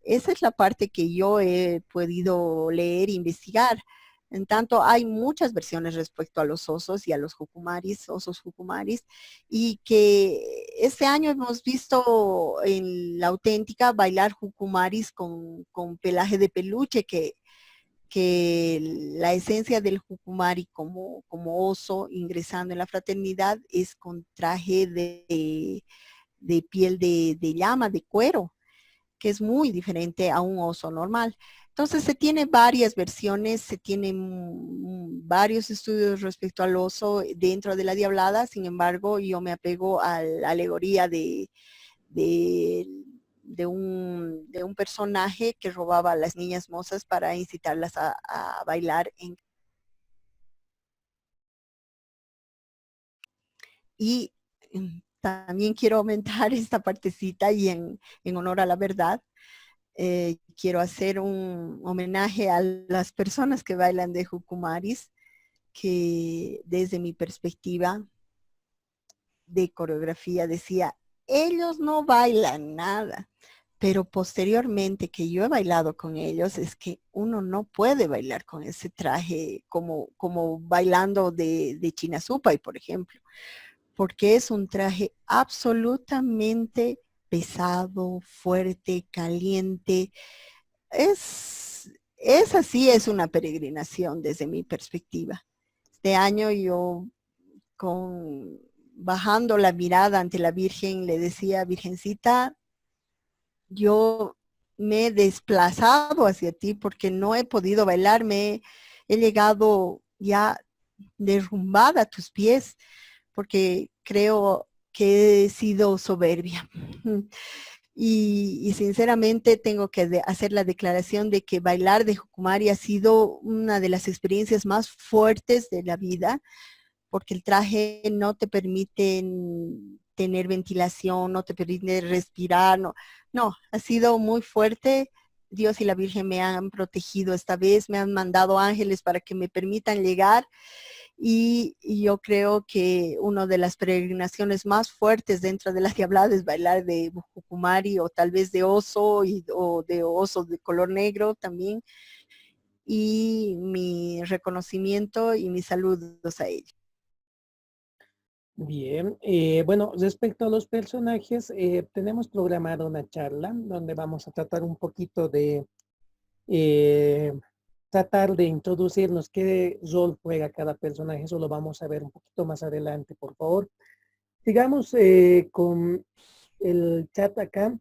Esa es la parte que yo he podido leer e investigar. En tanto, hay muchas versiones respecto a los osos y a los jucumaris, osos jucumaris, y que este año hemos visto en la auténtica bailar jucumaris con pelaje de peluche, que la esencia del jucumari como oso ingresando en la fraternidad es con traje de piel de llama, de cuero, que es muy diferente a un oso normal. Entonces se tiene varias versiones, se tienen varios estudios respecto al oso dentro de la Diablada. Sin embargo, yo me apego a la alegoría de un personaje que robaba a las niñas mozas para incitarlas a bailar. Y también quiero aumentar esta partecita y en honor a la verdad, quiero hacer un homenaje a las personas que bailan de Jucumaris, que desde mi perspectiva de coreografía decía, ellos no bailan nada, pero posteriormente que yo he bailado con ellos es que uno no puede bailar con ese traje como bailando de China Supai, por ejemplo, porque es un traje absolutamente pesado, fuerte, caliente. Es así, es una peregrinación desde mi perspectiva. Este año yo bajando la mirada ante la Virgen le decía, Virgencita, yo me he desplazado hacia ti porque no he podido bailar, he llegado ya derrumbada a tus pies porque creo que he sido soberbia. Y sinceramente tengo que hacer la declaración de que bailar de Jucumari ha sido una de las experiencias más fuertes de la vida, porque el traje no te permite tener ventilación, no te permite respirar, no, ha sido muy fuerte. Dios y la Virgen me han protegido esta vez, me han mandado ángeles para que me permitan llegar. Y yo creo que una de las peregrinaciones más fuertes dentro de la Diablada es bailar de Jucumari o tal vez de oso o de oso de color negro también. Y mi reconocimiento y mis saludos a ellos. Bien, bueno, respecto a los personajes, tenemos programada una charla donde vamos a tratar un poquito de tratar de introducirnos qué rol juega cada personaje. Eso lo vamos a ver un poquito más adelante, por favor. Sigamos con el chat acá.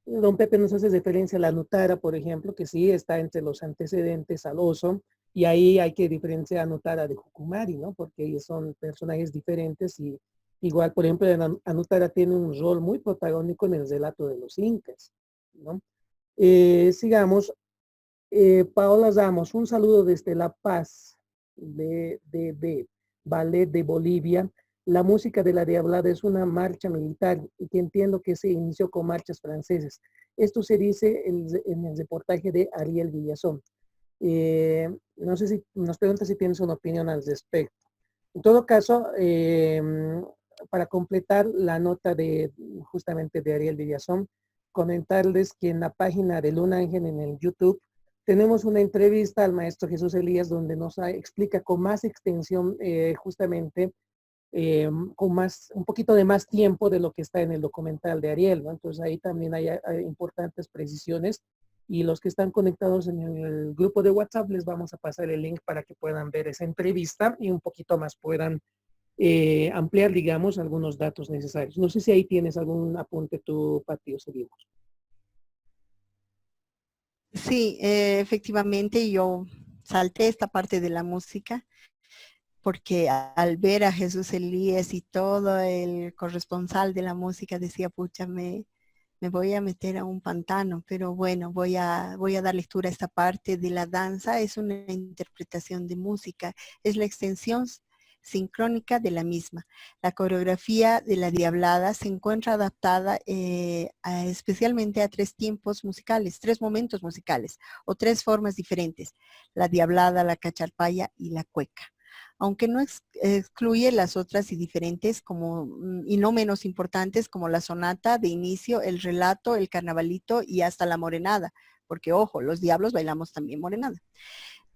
Don Pepe nos hace referencia a la Nutara, por ejemplo, que sí está entre los antecedentes al oso, y ahí hay que diferenciar a Nutara de Jucumari, ¿no? Porque ellos son personajes diferentes y igual, por ejemplo, Anutara tiene un rol muy protagónico en el relato de los incas, ¿no? Sigamos. Paola Ramos, un saludo desde La Paz, de Ballet de Bolivia. La música de la Diablada es una marcha militar y que entiendo que se inició con marchas franceses. Esto se dice en el reportaje de Ariel Villazón. No sé si nos pregunta si tienes una opinión al respecto. En todo caso, para completar la nota de justamente de Ariel Villazón, comentarles que en la página de Luna Ángel en el YouTube tenemos una entrevista al maestro Jesús Elías donde nos explica con más extensión justamente con un poquito de más tiempo de lo que está en el documental de Ariel, ¿no? Entonces ahí también hay importantes precisiones y los que están conectados en el grupo de WhatsApp les vamos a pasar el link para que puedan ver esa entrevista y un poquito más puedan ampliar, digamos, algunos datos necesarios. No sé si ahí tienes algún apunte tú, Pati, o seguimos. Sí, efectivamente yo salté esta parte de la música porque al ver a Jesús Elías y todo el corresponsal de la música decía, pucha, me voy a meter a un pantano, pero bueno, voy a dar lectura a esta parte de la danza. Es una interpretación de música, es la extensión sincrónica de la misma. La coreografía de la Diablada se encuentra adaptada especialmente a 3 tiempos musicales, 3 momentos musicales o 3 formas diferentes, la Diablada, la Cacharpaya y la Cueca. Aunque no excluye las otras y diferentes y no menos importantes como la sonata de inicio, el relato, el carnavalito y hasta la morenada, porque ojo, los diablos bailamos también morenada.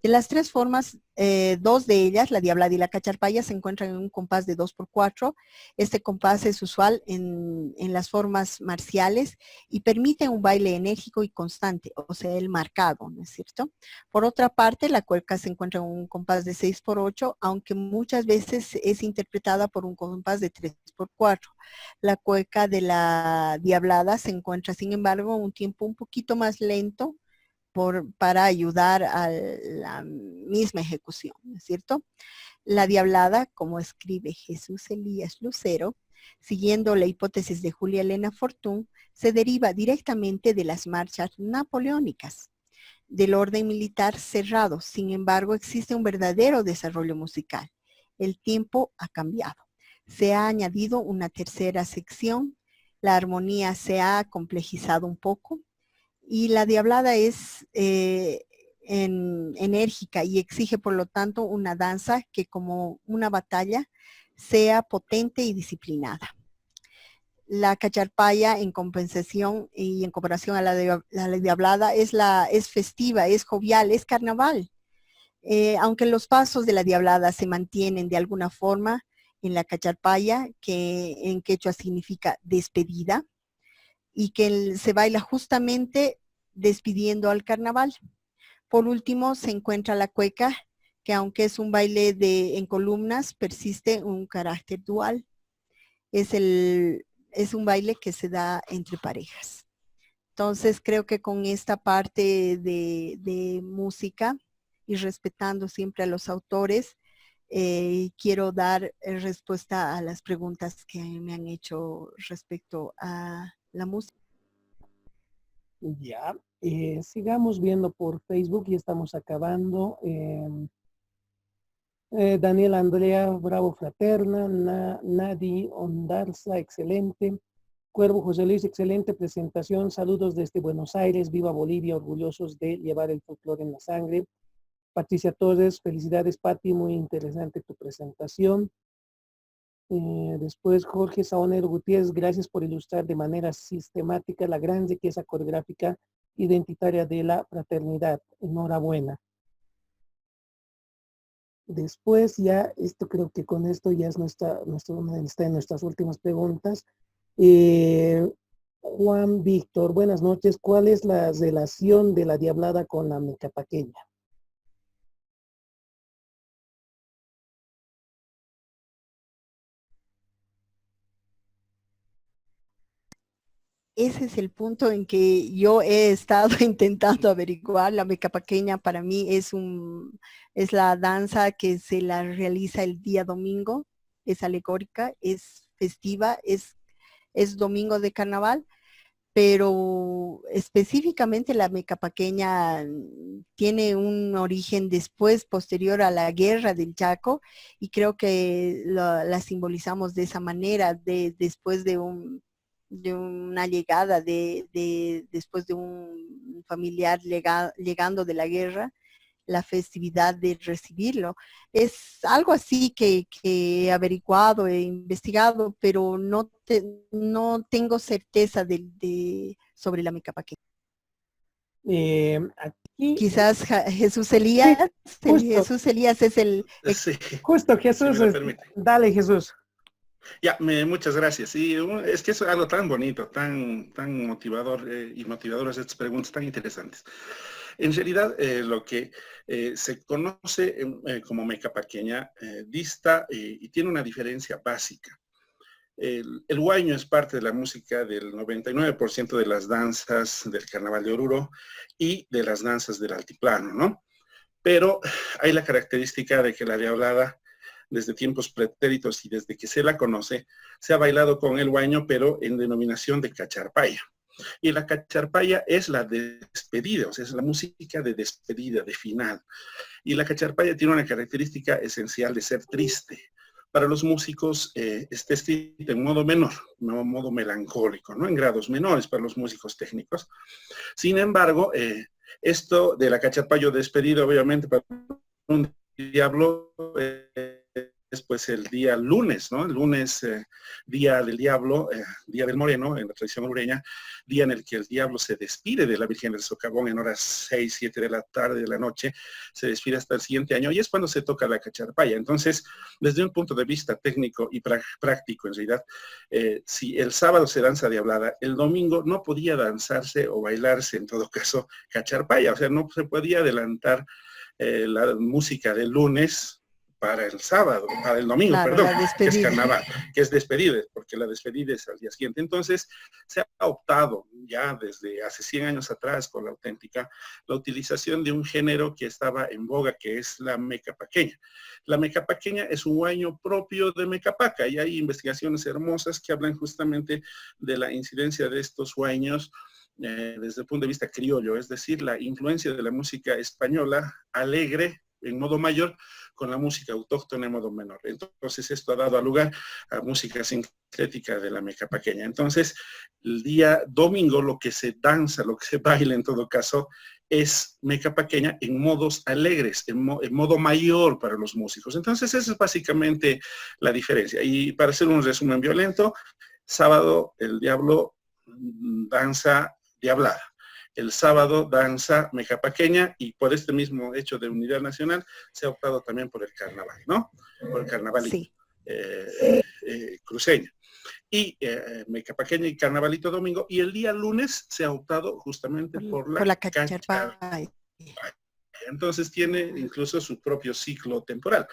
De las 3 formas, 2 de ellas, la Diablada y la Cacharpaya, se encuentran en un compás de 2x4. Este compás es usual en las formas marciales y permite un baile enérgico y constante, o sea, el marcado, ¿no es cierto? Por otra parte, la cueca se encuentra en un compás de 6x8, aunque muchas veces es interpretada por un compás de 3x4. La cueca de la Diablada se encuentra, sin embargo, un tiempo un poquito más lento, para ayudar a la misma ejecución, ¿no es cierto? La Diablada, como escribe Jesús Elías Lucero, siguiendo la hipótesis de Julia Elena Fortún, se deriva directamente de las marchas napoleónicas, del orden militar cerrado. Sin embargo, existe un verdadero desarrollo musical. El tiempo ha cambiado. Se ha añadido una tercera sección, la armonía se ha complejizado un poco y la Diablada es enérgica y exige por lo tanto una danza que como una batalla sea potente y disciplinada. La cacharpaya en compensación y en comparación a la Diablada es festiva, es jovial, es carnaval. Aunque los pasos de la Diablada se mantienen de alguna forma en la cacharpaya, que en quechua significa despedida, y que se baila justamente despidiendo al carnaval. Por último, se encuentra la cueca, que aunque es un baile en columnas, persiste un carácter dual. Es un baile que se da entre parejas. Entonces, creo que con esta parte de música y respetando siempre a los autores, quiero dar respuesta a las preguntas que me han hecho respecto a la música. Ya, sigamos viendo por Facebook y estamos acabando. Daniela Andrea Bravo Fraterna, Nadi Ondarza, excelente. Cuervo José Luis, excelente presentación. Saludos desde Buenos Aires, viva Bolivia, orgullosos de llevar el folclore en la sangre. Patricia Torres, felicidades Pati, muy interesante tu presentación. Después Jorge Saonero Gutiérrez, gracias por ilustrar de manera sistemática la gran riqueza coreográfica identitaria de la fraternidad. Enhorabuena. Después ya, esto creo que con esto ya es una de nuestras últimas preguntas. Juan Víctor, buenas noches. ¿Cuál es la relación de la Diablada con la mecapaqueña? Ese es el punto en que yo he estado intentando averiguar. La mecapaqueña para mí es la danza que se la realiza el día domingo, es alegórica, es festiva, es domingo de carnaval, pero específicamente la mecapaqueña tiene un origen después, posterior a la guerra del Chaco, y creo que la simbolizamos de esa manera, después de una llegada después de un familiar llegando de la guerra, la festividad de recibirlo. Es algo así que he averiguado, he investigado, pero no tengo certeza sobre la mecapaqueña. Aquí, Quizás Jesús Elías, justo. Jesús Elías es el... Sí, Justo, Jesús, si me lo permite. Dale Jesús. Ya, muchas gracias. Sí, es que es algo tan bonito, tan motivador y motivadoras estas preguntas tan interesantes. En realidad, lo que se conoce como mecapaqueña dista y tiene una diferencia básica. El huayno es parte de la música del 99% de las danzas del Carnaval de Oruro y de las danzas del Altiplano, ¿no? Pero hay la característica de que la Diablada, desde tiempos pretéritos y desde que se la conoce, se ha bailado con el huayno, pero en denominación de cacharpaya. Y la cacharpaya es la despedida, o sea, es la música de despedida, de final. Y la cacharpaya tiene una característica esencial de ser triste. Para los músicos está escrito en modo menor, no modo melancólico, ¿no? En grados menores para los músicos técnicos. Sin embargo, esto de la cacharpaya despedida, obviamente, para un diablo es pues el día lunes, ¿no? El lunes, día del diablo, día del moreno, en la tradición orureña, día en el que el diablo se despide de la Virgen del Socavón en horas 6, 7 de la tarde, de la noche, se despide hasta el siguiente año y es cuando se toca la cacharpaya. Entonces, desde un punto de vista técnico y práctico, en realidad, si el sábado se danza diablada, el domingo no podía danzarse o bailarse, en todo caso, cacharpaya, o sea, no se podía adelantar la música del lunes para el sábado, para el domingo, Claro, perdón, la que es despedida. carnaval, que es despedida, porque la despedida es al día siguiente. Entonces, se ha optado ya desde hace 100 años atrás con la auténtica, la utilización de un género que estaba en boga, que es la mecapaqueña. La mecapaqueña es un huaño propio de Mecapaca y hay investigaciones hermosas que hablan justamente de la incidencia de estos huaños desde el punto de vista criollo, es decir, la influencia de la música española alegre en modo mayor con la música autóctona en modo menor. Entonces esto ha dado lugar a música sincrética de la mecapaqueña. Entonces el día domingo lo que se danza, lo que se baila en todo caso, es mecapaqueña en modos alegres, en modo mayor para los músicos. Entonces esa es básicamente la diferencia. Y para hacer un resumen violento, sábado el diablo danza diablada. El sábado danza mecapaqueña y por este mismo hecho de unidad nacional se ha optado también por el carnaval, ¿no? Por el carnavalito Sí. cruceño. Y mecapaqueña y carnavalito domingo. Y el día lunes se ha optado justamente por la cacharpaya. Entonces tiene incluso su propio ciclo temporal.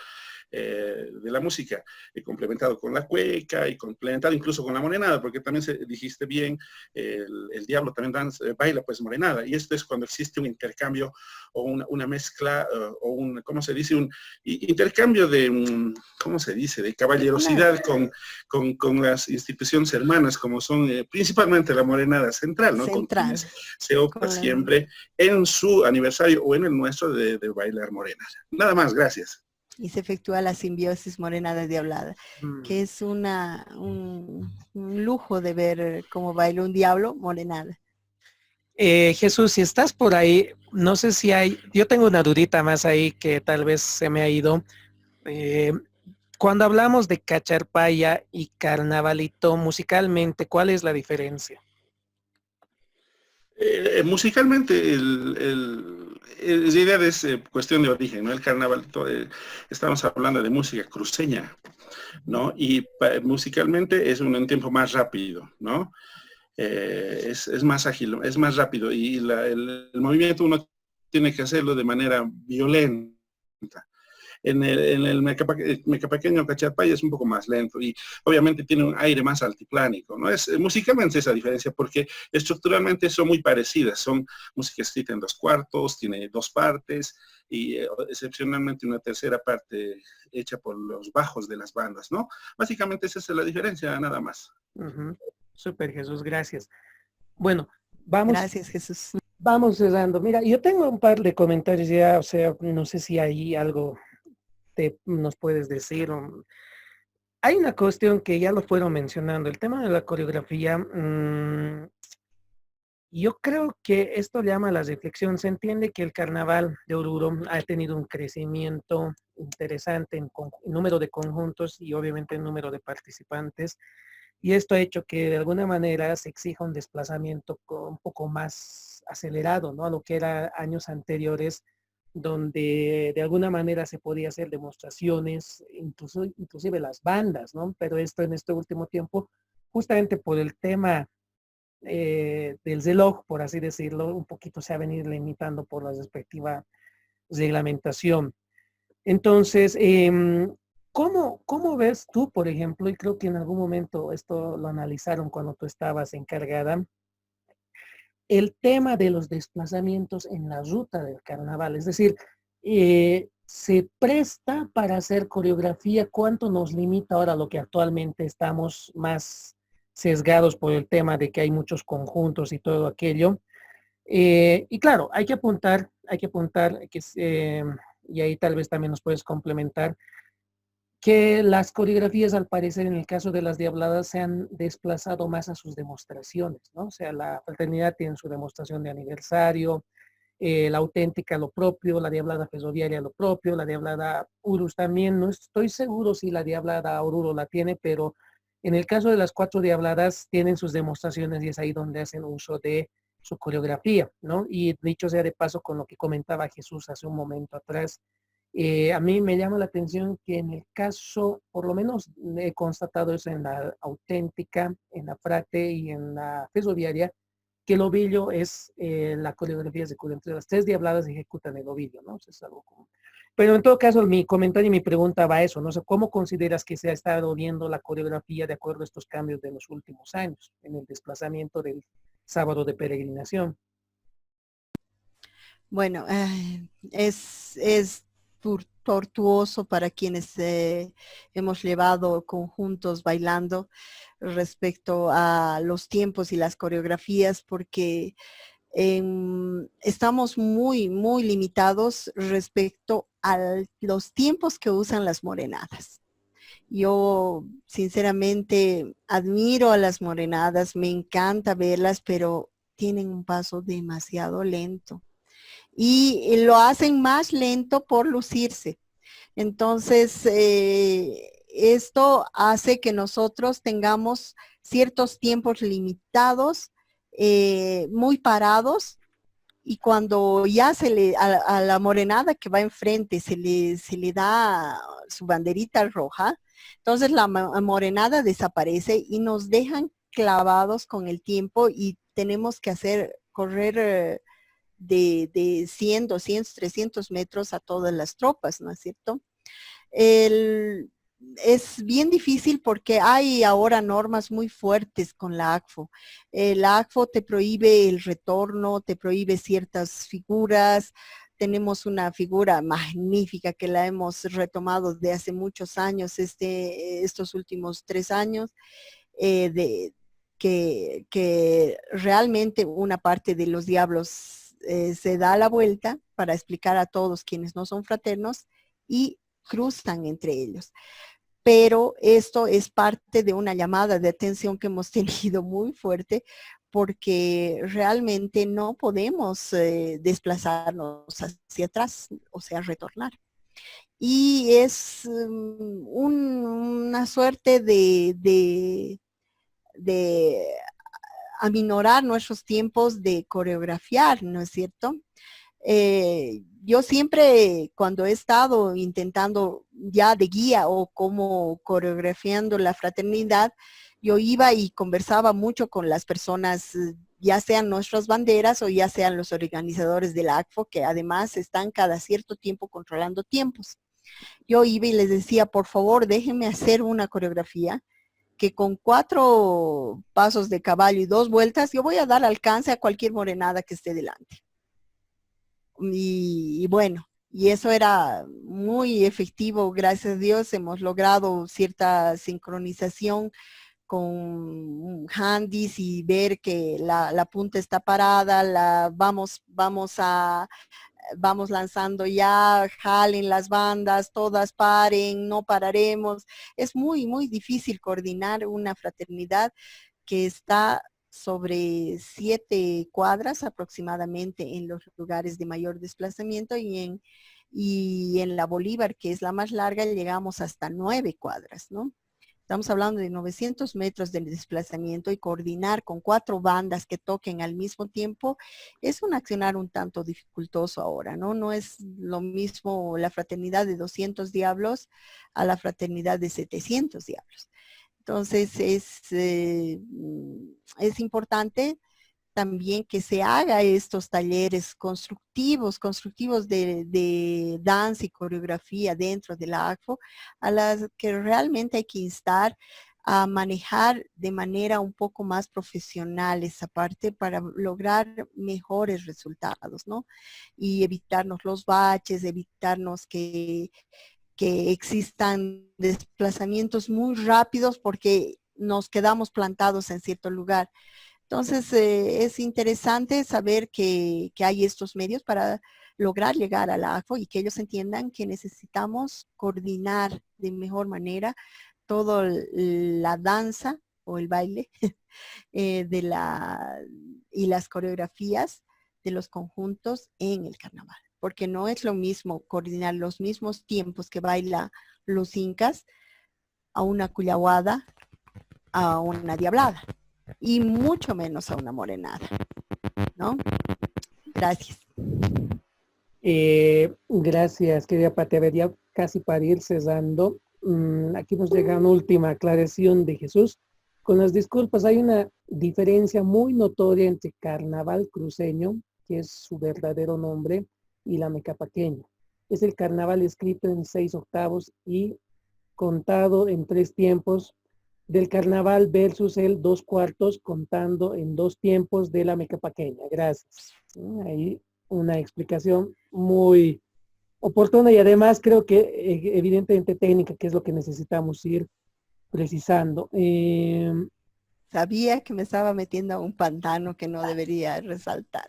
De la música, complementado con la cueca y complementado incluso con la morenada, porque también dijiste bien, el diablo también baila pues morenada, y esto es cuando existe un intercambio o una mezcla o un, ¿cómo se dice? Un intercambio de, ¿cómo se dice? De caballerosidad con las instituciones hermanas, como son principalmente la morenada central, ¿no? Con quienes se opta siempre en su aniversario o en el nuestro de bailar morenada. Nada más, gracias. Y se efectúa la simbiosis morenada diablada, que es un lujo de ver cómo baila un diablo morenada. Jesús, si estás por ahí, no sé si hay, yo tengo una dudita más ahí que tal vez se me ha ido. Cuando hablamos de cacharpaya y carnavalito, musicalmente, ¿cuál es la diferencia? Musicalmente, la idea es cuestión de origen, ¿no? El carnaval, estamos hablando de música cruceña, ¿no? Y musicalmente es un tiempo más rápido, ¿no? Es más ágil, es más rápido y el movimiento uno tiene que hacerlo de manera violenta. En el mecapaqueño cacharpaya es un poco más lento y obviamente tiene un aire más altiplánico, ¿no? Musicalmente esa diferencia porque estructuralmente son muy parecidas, son música escrita en 2/4, tiene 2 partes y excepcionalmente una tercera parte hecha por los bajos de las bandas, ¿no? Básicamente esa es la diferencia, nada más. Súper, Jesús, gracias. Bueno, vamos. Gracias, Jesús. Vamos cerrando. Mira, yo tengo un par de comentarios ya, o sea, no sé si hay algo nos puedes decir. Hay una cuestión que ya lo fueron mencionando, el tema de la coreografía. Yo creo que esto llama a la reflexión. Se entiende que el carnaval de Oruro ha tenido un crecimiento interesante en número de conjuntos y obviamente en número de participantes. Y esto ha hecho que de alguna manera se exija un desplazamiento un poco más acelerado, ¿no? A lo que era años anteriores, donde de alguna manera se podía hacer demostraciones, inclusive las bandas, ¿no? Pero esto en este último tiempo, justamente por el tema del reloj, por así decirlo, un poquito se ha venido limitando por la respectiva reglamentación. Entonces, ¿cómo ves tú, por ejemplo, y creo que en algún momento esto lo analizaron cuando tú estabas encargada, el tema de los desplazamientos en la ruta del carnaval? Es decir, ¿se presta para hacer coreografía? ¿Cuánto nos limita ahora lo que actualmente estamos más sesgados por el tema de que hay muchos conjuntos y todo aquello? Y claro, hay que apuntar que y ahí tal vez también nos puedes complementar, que las coreografías, al parecer, en el caso de las Diabladas, se han desplazado más a sus demostraciones, ¿no? O sea, la fraternidad tiene su demostración de aniversario, la auténtica lo propio, la Diablada Ferroviaria lo propio, la Diablada Urus también. No estoy seguro si la Diablada Oruro la tiene, pero en el caso de las 4 Diabladas tienen sus demostraciones y es ahí donde hacen uso de su coreografía, ¿no? Y dicho sea de paso, con lo que comentaba Jesús hace un momento atrás, a mí me llama la atención que en el caso, por lo menos he constatado eso en la auténtica, en la frate y en la ferroviaria, que el ovillo es la coreografía se cubre entre las 3 diabladas y ejecutan el ovillo, ¿no? Eso es algo común. Pero en todo caso, mi comentario y mi pregunta va a eso, no sé, ¿cómo consideras que se ha estado viendo la coreografía de acuerdo a estos cambios de los últimos años en el desplazamiento del sábado de peregrinación? Bueno, es tortuoso para quienes hemos llevado conjuntos bailando respecto a los tiempos y las coreografías, porque estamos muy limitados respecto a los tiempos que usan las morenadas. Yo sinceramente admiro a las morenadas, me encanta verlas, pero tienen un paso demasiado lento y lo hacen más lento por lucirse. Entonces, esto hace que nosotros tengamos ciertos tiempos limitados, muy parados, y cuando ya a la morenada que va enfrente se le da su banderita roja, entonces la morenada desaparece y nos dejan clavados con el tiempo y tenemos que correr de 100, 200, 300 metros a todas las tropas, ¿no es cierto? Es bien difícil porque hay ahora normas muy fuertes con la ACFO. La ACFO te prohíbe el retorno, te prohíbe ciertas figuras. Tenemos una figura magnífica que la hemos retomado de hace muchos años, estos últimos 3 años, que realmente una parte de los diablos se da la vuelta para explicar a todos quienes no son fraternos y cruzan entre ellos. Pero esto es parte de una llamada de atención que hemos tenido muy fuerte, porque realmente no podemos desplazarnos hacia atrás, o sea, retornar. Y es una suerte de aminorar nuestros tiempos de coreografiar, ¿no es cierto? Yo siempre, cuando he estado intentando ya de guía o como coreografiando la fraternidad, yo iba y conversaba mucho con las personas, ya sean nuestras banderas o ya sean los organizadores del ACFO, que además están cada cierto tiempo controlando tiempos. Yo iba y les decía, por favor, déjenme hacer una coreografía que con 4 pasos de caballo y 2 vueltas, yo voy a dar alcance a cualquier morenada que esté delante. Y bueno, y eso era muy efectivo, gracias a Dios hemos logrado cierta sincronización con handys y ver que la punta está parada, vamos lanzando ya, jalen las bandas, todas paren, no pararemos. Es muy difícil coordinar una fraternidad que está sobre 7 cuadras aproximadamente en los lugares de mayor desplazamiento y en la Bolívar, que es la más larga, llegamos hasta 9 cuadras, ¿no? Estamos hablando de 900 metros de desplazamiento y coordinar con 4 bandas que toquen al mismo tiempo es un accionar un tanto dificultoso ahora, ¿no? No es lo mismo la fraternidad de 200 diablos a la fraternidad de 700 diablos. Entonces es importante también que se haga estos talleres constructivos de danza y coreografía dentro de la ACFO, a las que realmente hay que instar a manejar de manera un poco más profesional esa parte para lograr mejores resultados, ¿no? Y evitarnos los baches, evitarnos que existan desplazamientos muy rápidos porque nos quedamos plantados en cierto lugar. Entonces, es interesante saber que hay estos medios para lograr llegar a la ACFO y que ellos entiendan que necesitamos coordinar de mejor manera toda la danza o el baile y las coreografías de los conjuntos en el carnaval. Porque no es lo mismo coordinar los mismos tiempos que baila los incas a una cuyahuada, a una diablada y mucho menos a una morenada, ¿no? Gracias. Gracias, querida Pati. A ver, ya casi para ir cerrando, aquí nos llega una última aclaración de Jesús. Con las disculpas, hay una diferencia muy notoria entre Carnaval Cruceño, que es su verdadero nombre, y la Mecapaqueña. es el carnaval escrito en 6/8 y contado en 3 tiempos del carnaval versus el 2/4 contando en 2 tiempos de la mecapaqueña. Gracias. Ahí una explicación muy oportuna y además creo que evidentemente técnica, que es lo que necesitamos ir precisando. Sabía que me estaba metiendo a un pantano que no debería resaltar.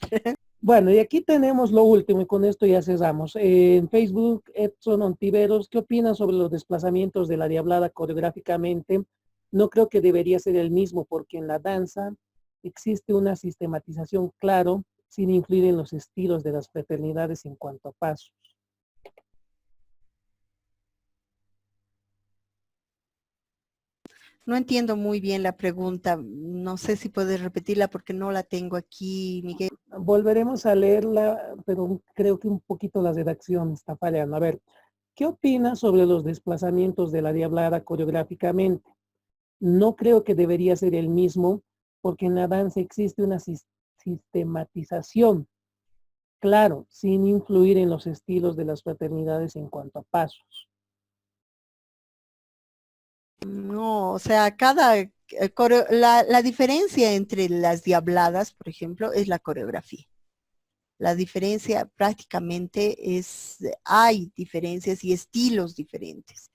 Bueno, y aquí tenemos lo último y con esto ya cerramos. En Facebook, Edson Ontiveros, ¿qué opinas sobre los desplazamientos de la Diablada coreográficamente? No creo que debería ser el mismo porque en la danza existe una sistematización claro sin influir en los estilos de las fraternidades en cuanto a pasos. No entiendo muy bien la pregunta. No sé si puedes repetirla porque no la tengo aquí, Miguel. Volveremos a leerla, pero creo que un poquito la redacción está fallando. A ver, ¿qué opinas sobre los desplazamientos de la Diablada coreográficamente? No creo que debería ser el mismo, porque en la danza existe una sistematización, claro, sin influir en los estilos de las fraternidades en cuanto a pasos. No, o sea, la diferencia entre las diabladas, por ejemplo, es la coreografía. La diferencia prácticamente hay diferencias y estilos diferentes.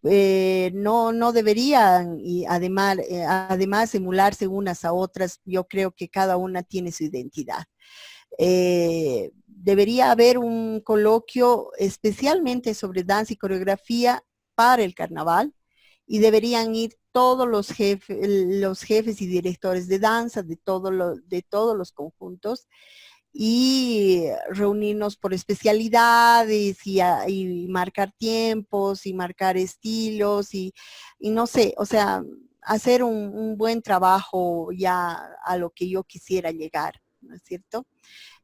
No deberían, y además emularse unas a otras. Yo creo que cada una tiene su identidad. Debería haber un coloquio especialmente sobre danza y coreografía para el carnaval, y deberían ir todos los jefes y directores de danza de todos los conjuntos, y reunirnos por especialidades y marcar tiempos y marcar estilos y no sé, o sea, hacer un buen trabajo ya a lo que yo quisiera llegar, ¿no es cierto?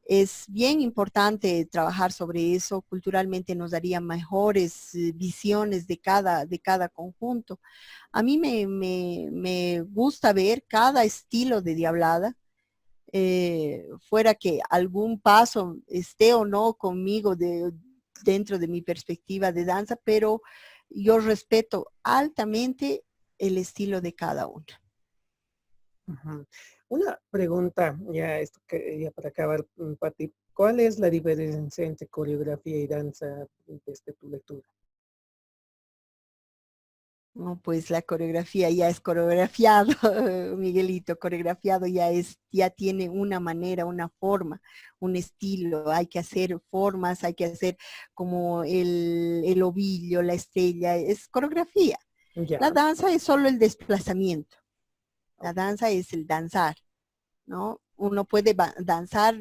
Es bien importante trabajar sobre eso. Culturalmente nos daría mejores visiones de cada conjunto. A mí me gusta ver cada estilo de diablada, fuera que algún paso esté o no conmigo dentro de mi perspectiva de danza, pero yo respeto altamente el estilo de cada uno. Ujú. Una pregunta, ya para acabar, Pati, ¿cuál es la diferencia entre coreografía y danza desde tu lectura? No, pues la coreografía ya es coreografiado, Miguelito, coreografiado ya tiene una manera, una forma, un estilo. Hay que hacer formas, hay que hacer como el ovillo, la estrella, es coreografía. Ya, La danza es solo el desplazamiento. La danza es el danzar, ¿no? Uno puede danzar,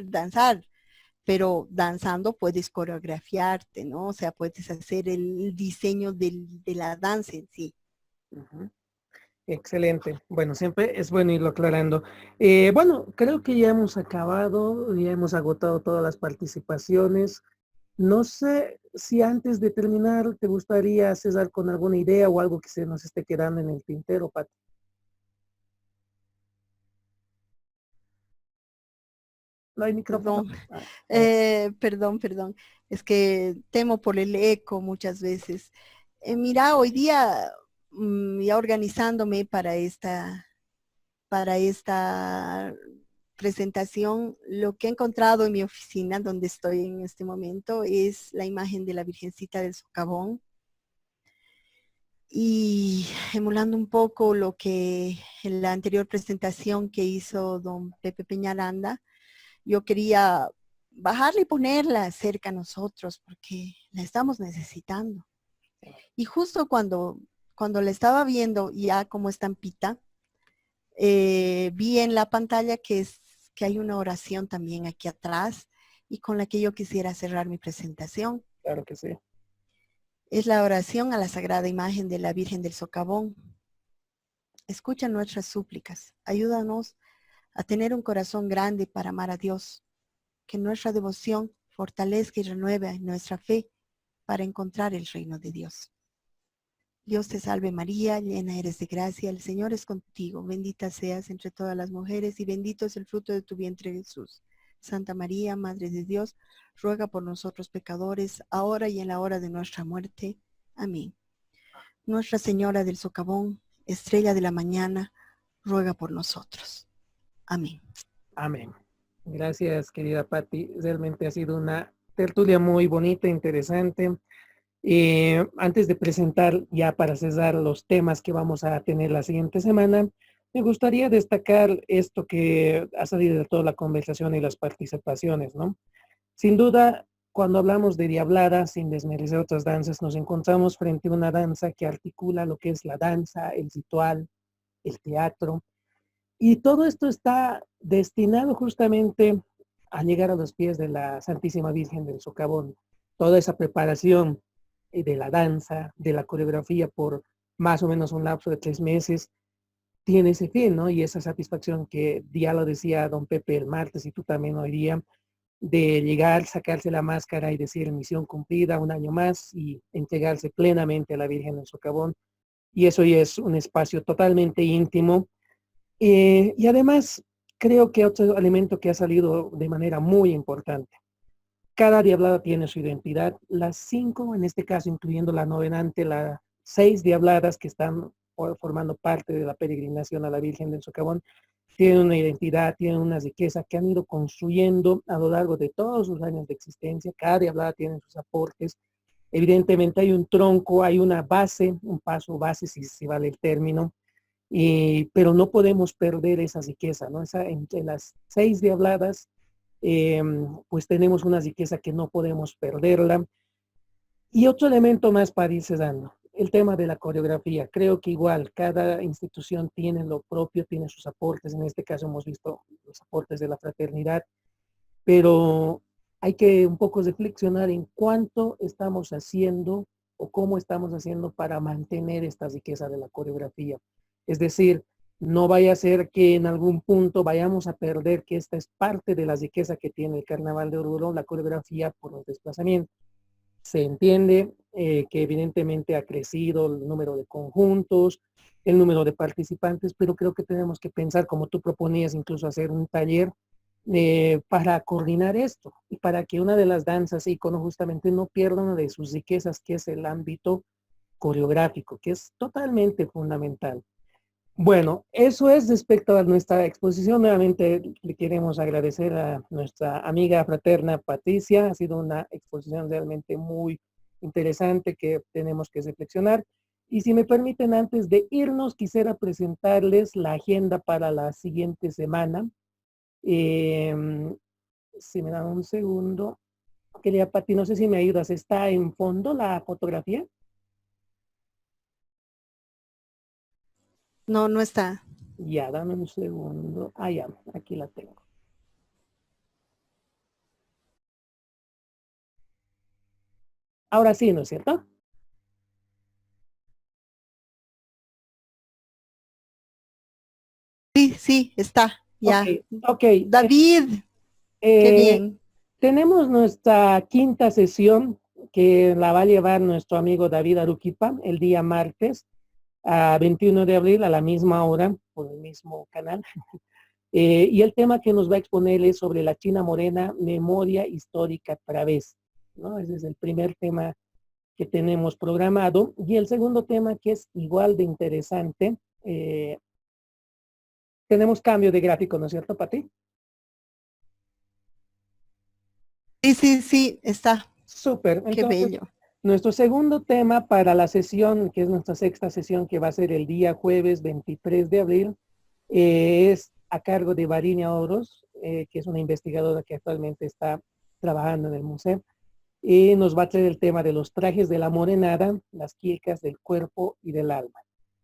pero danzando puedes coreografiarte, ¿no? O sea, puedes hacer el diseño de la danza en sí. ujú. Excelente. Bueno, siempre es bueno irlo aclarando. Bueno, creo que ya hemos acabado, ya hemos agotado todas las participaciones. No sé si antes de terminar te gustaría cesar con alguna idea o algo que se nos esté quedando en el tintero, Pati. No hay micrófono. Perdón, Ah, perdón. Es que temo por el eco muchas veces. Mira, hoy día, ya organizándome para esta presentación, lo que he encontrado en mi oficina, donde estoy en este momento, es la imagen de la Virgencita del Socavón. Y emulando un poco lo que en la anterior presentación que hizo don Pepe Peñaranda, yo quería bajarla y ponerla cerca a nosotros porque la estamos necesitando. Y justo cuando la estaba viendo ya como estampita, vi en la pantalla que hay una oración también aquí atrás y con la que yo quisiera cerrar mi presentación. claro que sí. Es la oración a la sagrada imagen de la Virgen del Socavón. Escucha nuestras súplicas. Ayúdanos a tener un corazón grande para amar a Dios. Que nuestra devoción fortalezca y renueve nuestra fe para encontrar el reino de Dios. Dios te salve María, llena eres de gracia, el Señor es contigo, bendita seas entre todas las mujeres y bendito es el fruto de tu vientre Jesús. Santa María, Madre de Dios, ruega por nosotros pecadores, ahora y en la hora de nuestra muerte. Amén. Nuestra Señora del Socavón, estrella de la mañana, ruega por nosotros. Amén. Amén. Gracias, querida Patti. Realmente ha sido una tertulia muy bonita, interesante. Antes de presentar ya para cerrar los temas que vamos a tener la siguiente semana, me gustaría destacar esto que ha salido de toda la conversación y las participaciones, ¿no? Sin duda, cuando hablamos de diablada, sin desmerecer otras danzas, nos encontramos frente a una danza que articula lo que es la danza, el ritual, el teatro, y todo esto está destinado justamente a llegar a los pies de la Santísima Virgen del Socavón. Toda esa preparación de la danza, de la coreografía por más o menos un lapso de 3 meses, tiene ese fin, ¿no? Y esa satisfacción que ya lo decía don Pepe el martes y tú también hoy día, de llegar, sacarse la máscara y decir misión cumplida, un año más y entregarse plenamente a la Virgen del Socavón. Y eso ya es un espacio totalmente íntimo. Y además, creo que otro elemento que ha salido de manera muy importante. Cada diablada tiene su identidad. Las 5, en este caso, incluyendo la novenante, las 6 diabladas que están formando parte de la peregrinación a la Virgen del Socavón, tienen una identidad, tienen una riqueza que han ido construyendo a lo largo de todos sus años de existencia. Cada diablada tiene sus aportes. Evidentemente hay un tronco, hay una base, un paso base, si vale el término, pero no podemos perder esa riqueza, ¿no? Entre las 6 diabladas, pues tenemos una riqueza que no podemos perderla. Y otro elemento más para ir cerrando, el tema de la coreografía. Creo que igual cada institución tiene lo propio, tiene sus aportes. En este caso hemos visto los aportes de la fraternidad, pero hay que un poco reflexionar en cuánto estamos haciendo o cómo estamos haciendo para mantener esta riqueza de la coreografía. Es decir, no vaya a ser que en algún punto vayamos a perder que esta es parte de la riqueza que tiene el Carnaval de Oruro, la coreografía por los desplazamientos. Se entiende que evidentemente ha crecido el número de conjuntos, el número de participantes, pero creo que tenemos que pensar, como tú proponías, incluso hacer un taller para coordinar esto y para que una de las danzas ícono justamente no pierda una de sus riquezas, que es el ámbito coreográfico, que es totalmente fundamental. Bueno, eso es respecto a nuestra exposición. Nuevamente le queremos agradecer a nuestra amiga fraterna Patricia. Ha sido una exposición realmente muy interesante que tenemos que reflexionar. Y si me permiten, antes de irnos, quisiera presentarles la agenda para la siguiente semana. Si me dan un segundo. Quería, Pati, no sé si me ayudas. ¿Está en fondo la fotografía? No, no está. Ya, dame un segundo. Ah, ya, aquí la tengo. Ahora sí, ¿no es cierto? Sí, sí, está. Ya. Ok. David, qué bien. Tenemos nuestra quinta sesión que la va a llevar nuestro amigo David Aruquipa el día martes a 21 de abril a la misma hora por el mismo canal. Y el tema que nos va a exponer es sobre la China Morena, memoria histórica través, ¿no? Ese es el primer tema que tenemos programado. Y el segundo tema, que es igual de interesante, tenemos cambio de gráfico, ¿no es cierto, Pati? Sí, sí, sí, está. Súper. Qué Entonces, bello. nuestro segundo tema para la sesión, que es nuestra sexta sesión, que va a ser el día jueves 23 de abril, es a cargo de Varinia Oros, que es una investigadora que actualmente está trabajando en el museo, y nos va a traer el tema de los trajes de la morenada, las quiecas del cuerpo y del alma.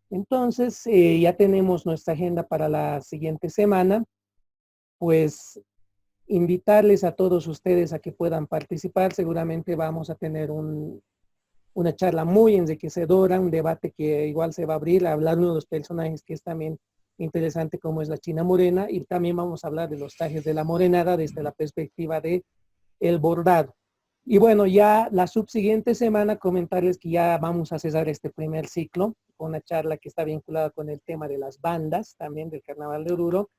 Entonces, ya tenemos nuestra agenda para la siguiente semana, pues invitarles a todos ustedes a que puedan participar. Seguramente vamos a tener una charla muy enriquecedora, un debate que igual se va a abrir, a hablar de uno de los personajes que es también interesante, como es la China Morena, y también vamos a hablar de los trajes de la morenada desde la perspectiva de el bordado. Y bueno, ya la subsiguiente semana comentarles que ya vamos a cesar este primer ciclo con una charla que está vinculada con el tema de las bandas, también del Carnaval de Oruro.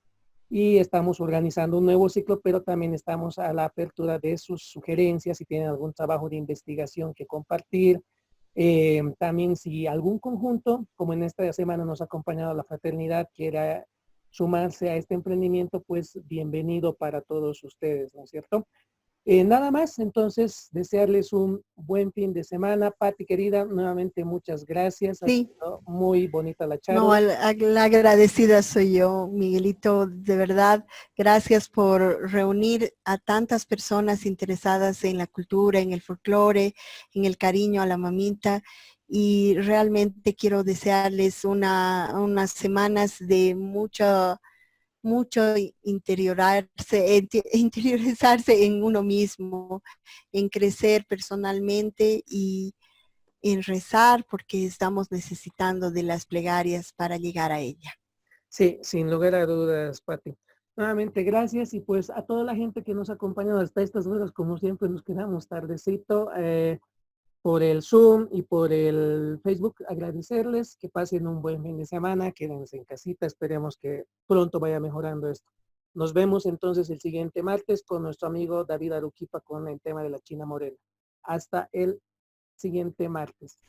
y estamos organizando un nuevo ciclo, pero también estamos a la apertura de sus sugerencias, si tienen algún trabajo de investigación que compartir. También si algún conjunto, como en esta semana nos ha acompañado la fraternidad, quiera sumarse a este emprendimiento, pues bienvenido para todos ustedes, ¿no es cierto? Nada más, entonces, desearles un buen fin de semana. Pati, querida, nuevamente muchas gracias. Ha Sí, sido muy bonita la no, charla. la agradecida soy yo, Miguelito, de verdad. Gracias por reunir a tantas personas interesadas en la cultura, en el folclore, en el cariño a la mamita. Y realmente quiero desearles unas semanas de mucho interiorizarse en uno mismo, en crecer personalmente y en rezar porque estamos necesitando de las plegarias para llegar a ella. Sí, sin lugar a dudas, Pati. Nuevamente, gracias y pues a toda la gente que nos ha acompañado hasta estas horas, como siempre nos quedamos tardecito por el Zoom y por el Facebook, agradecerles, que pasen un buen fin de semana, quédense en casita, esperemos que pronto vaya mejorando esto. Nos vemos entonces el siguiente martes con nuestro amigo David Aruquipa con el tema de la China Morena. Hasta el siguiente martes.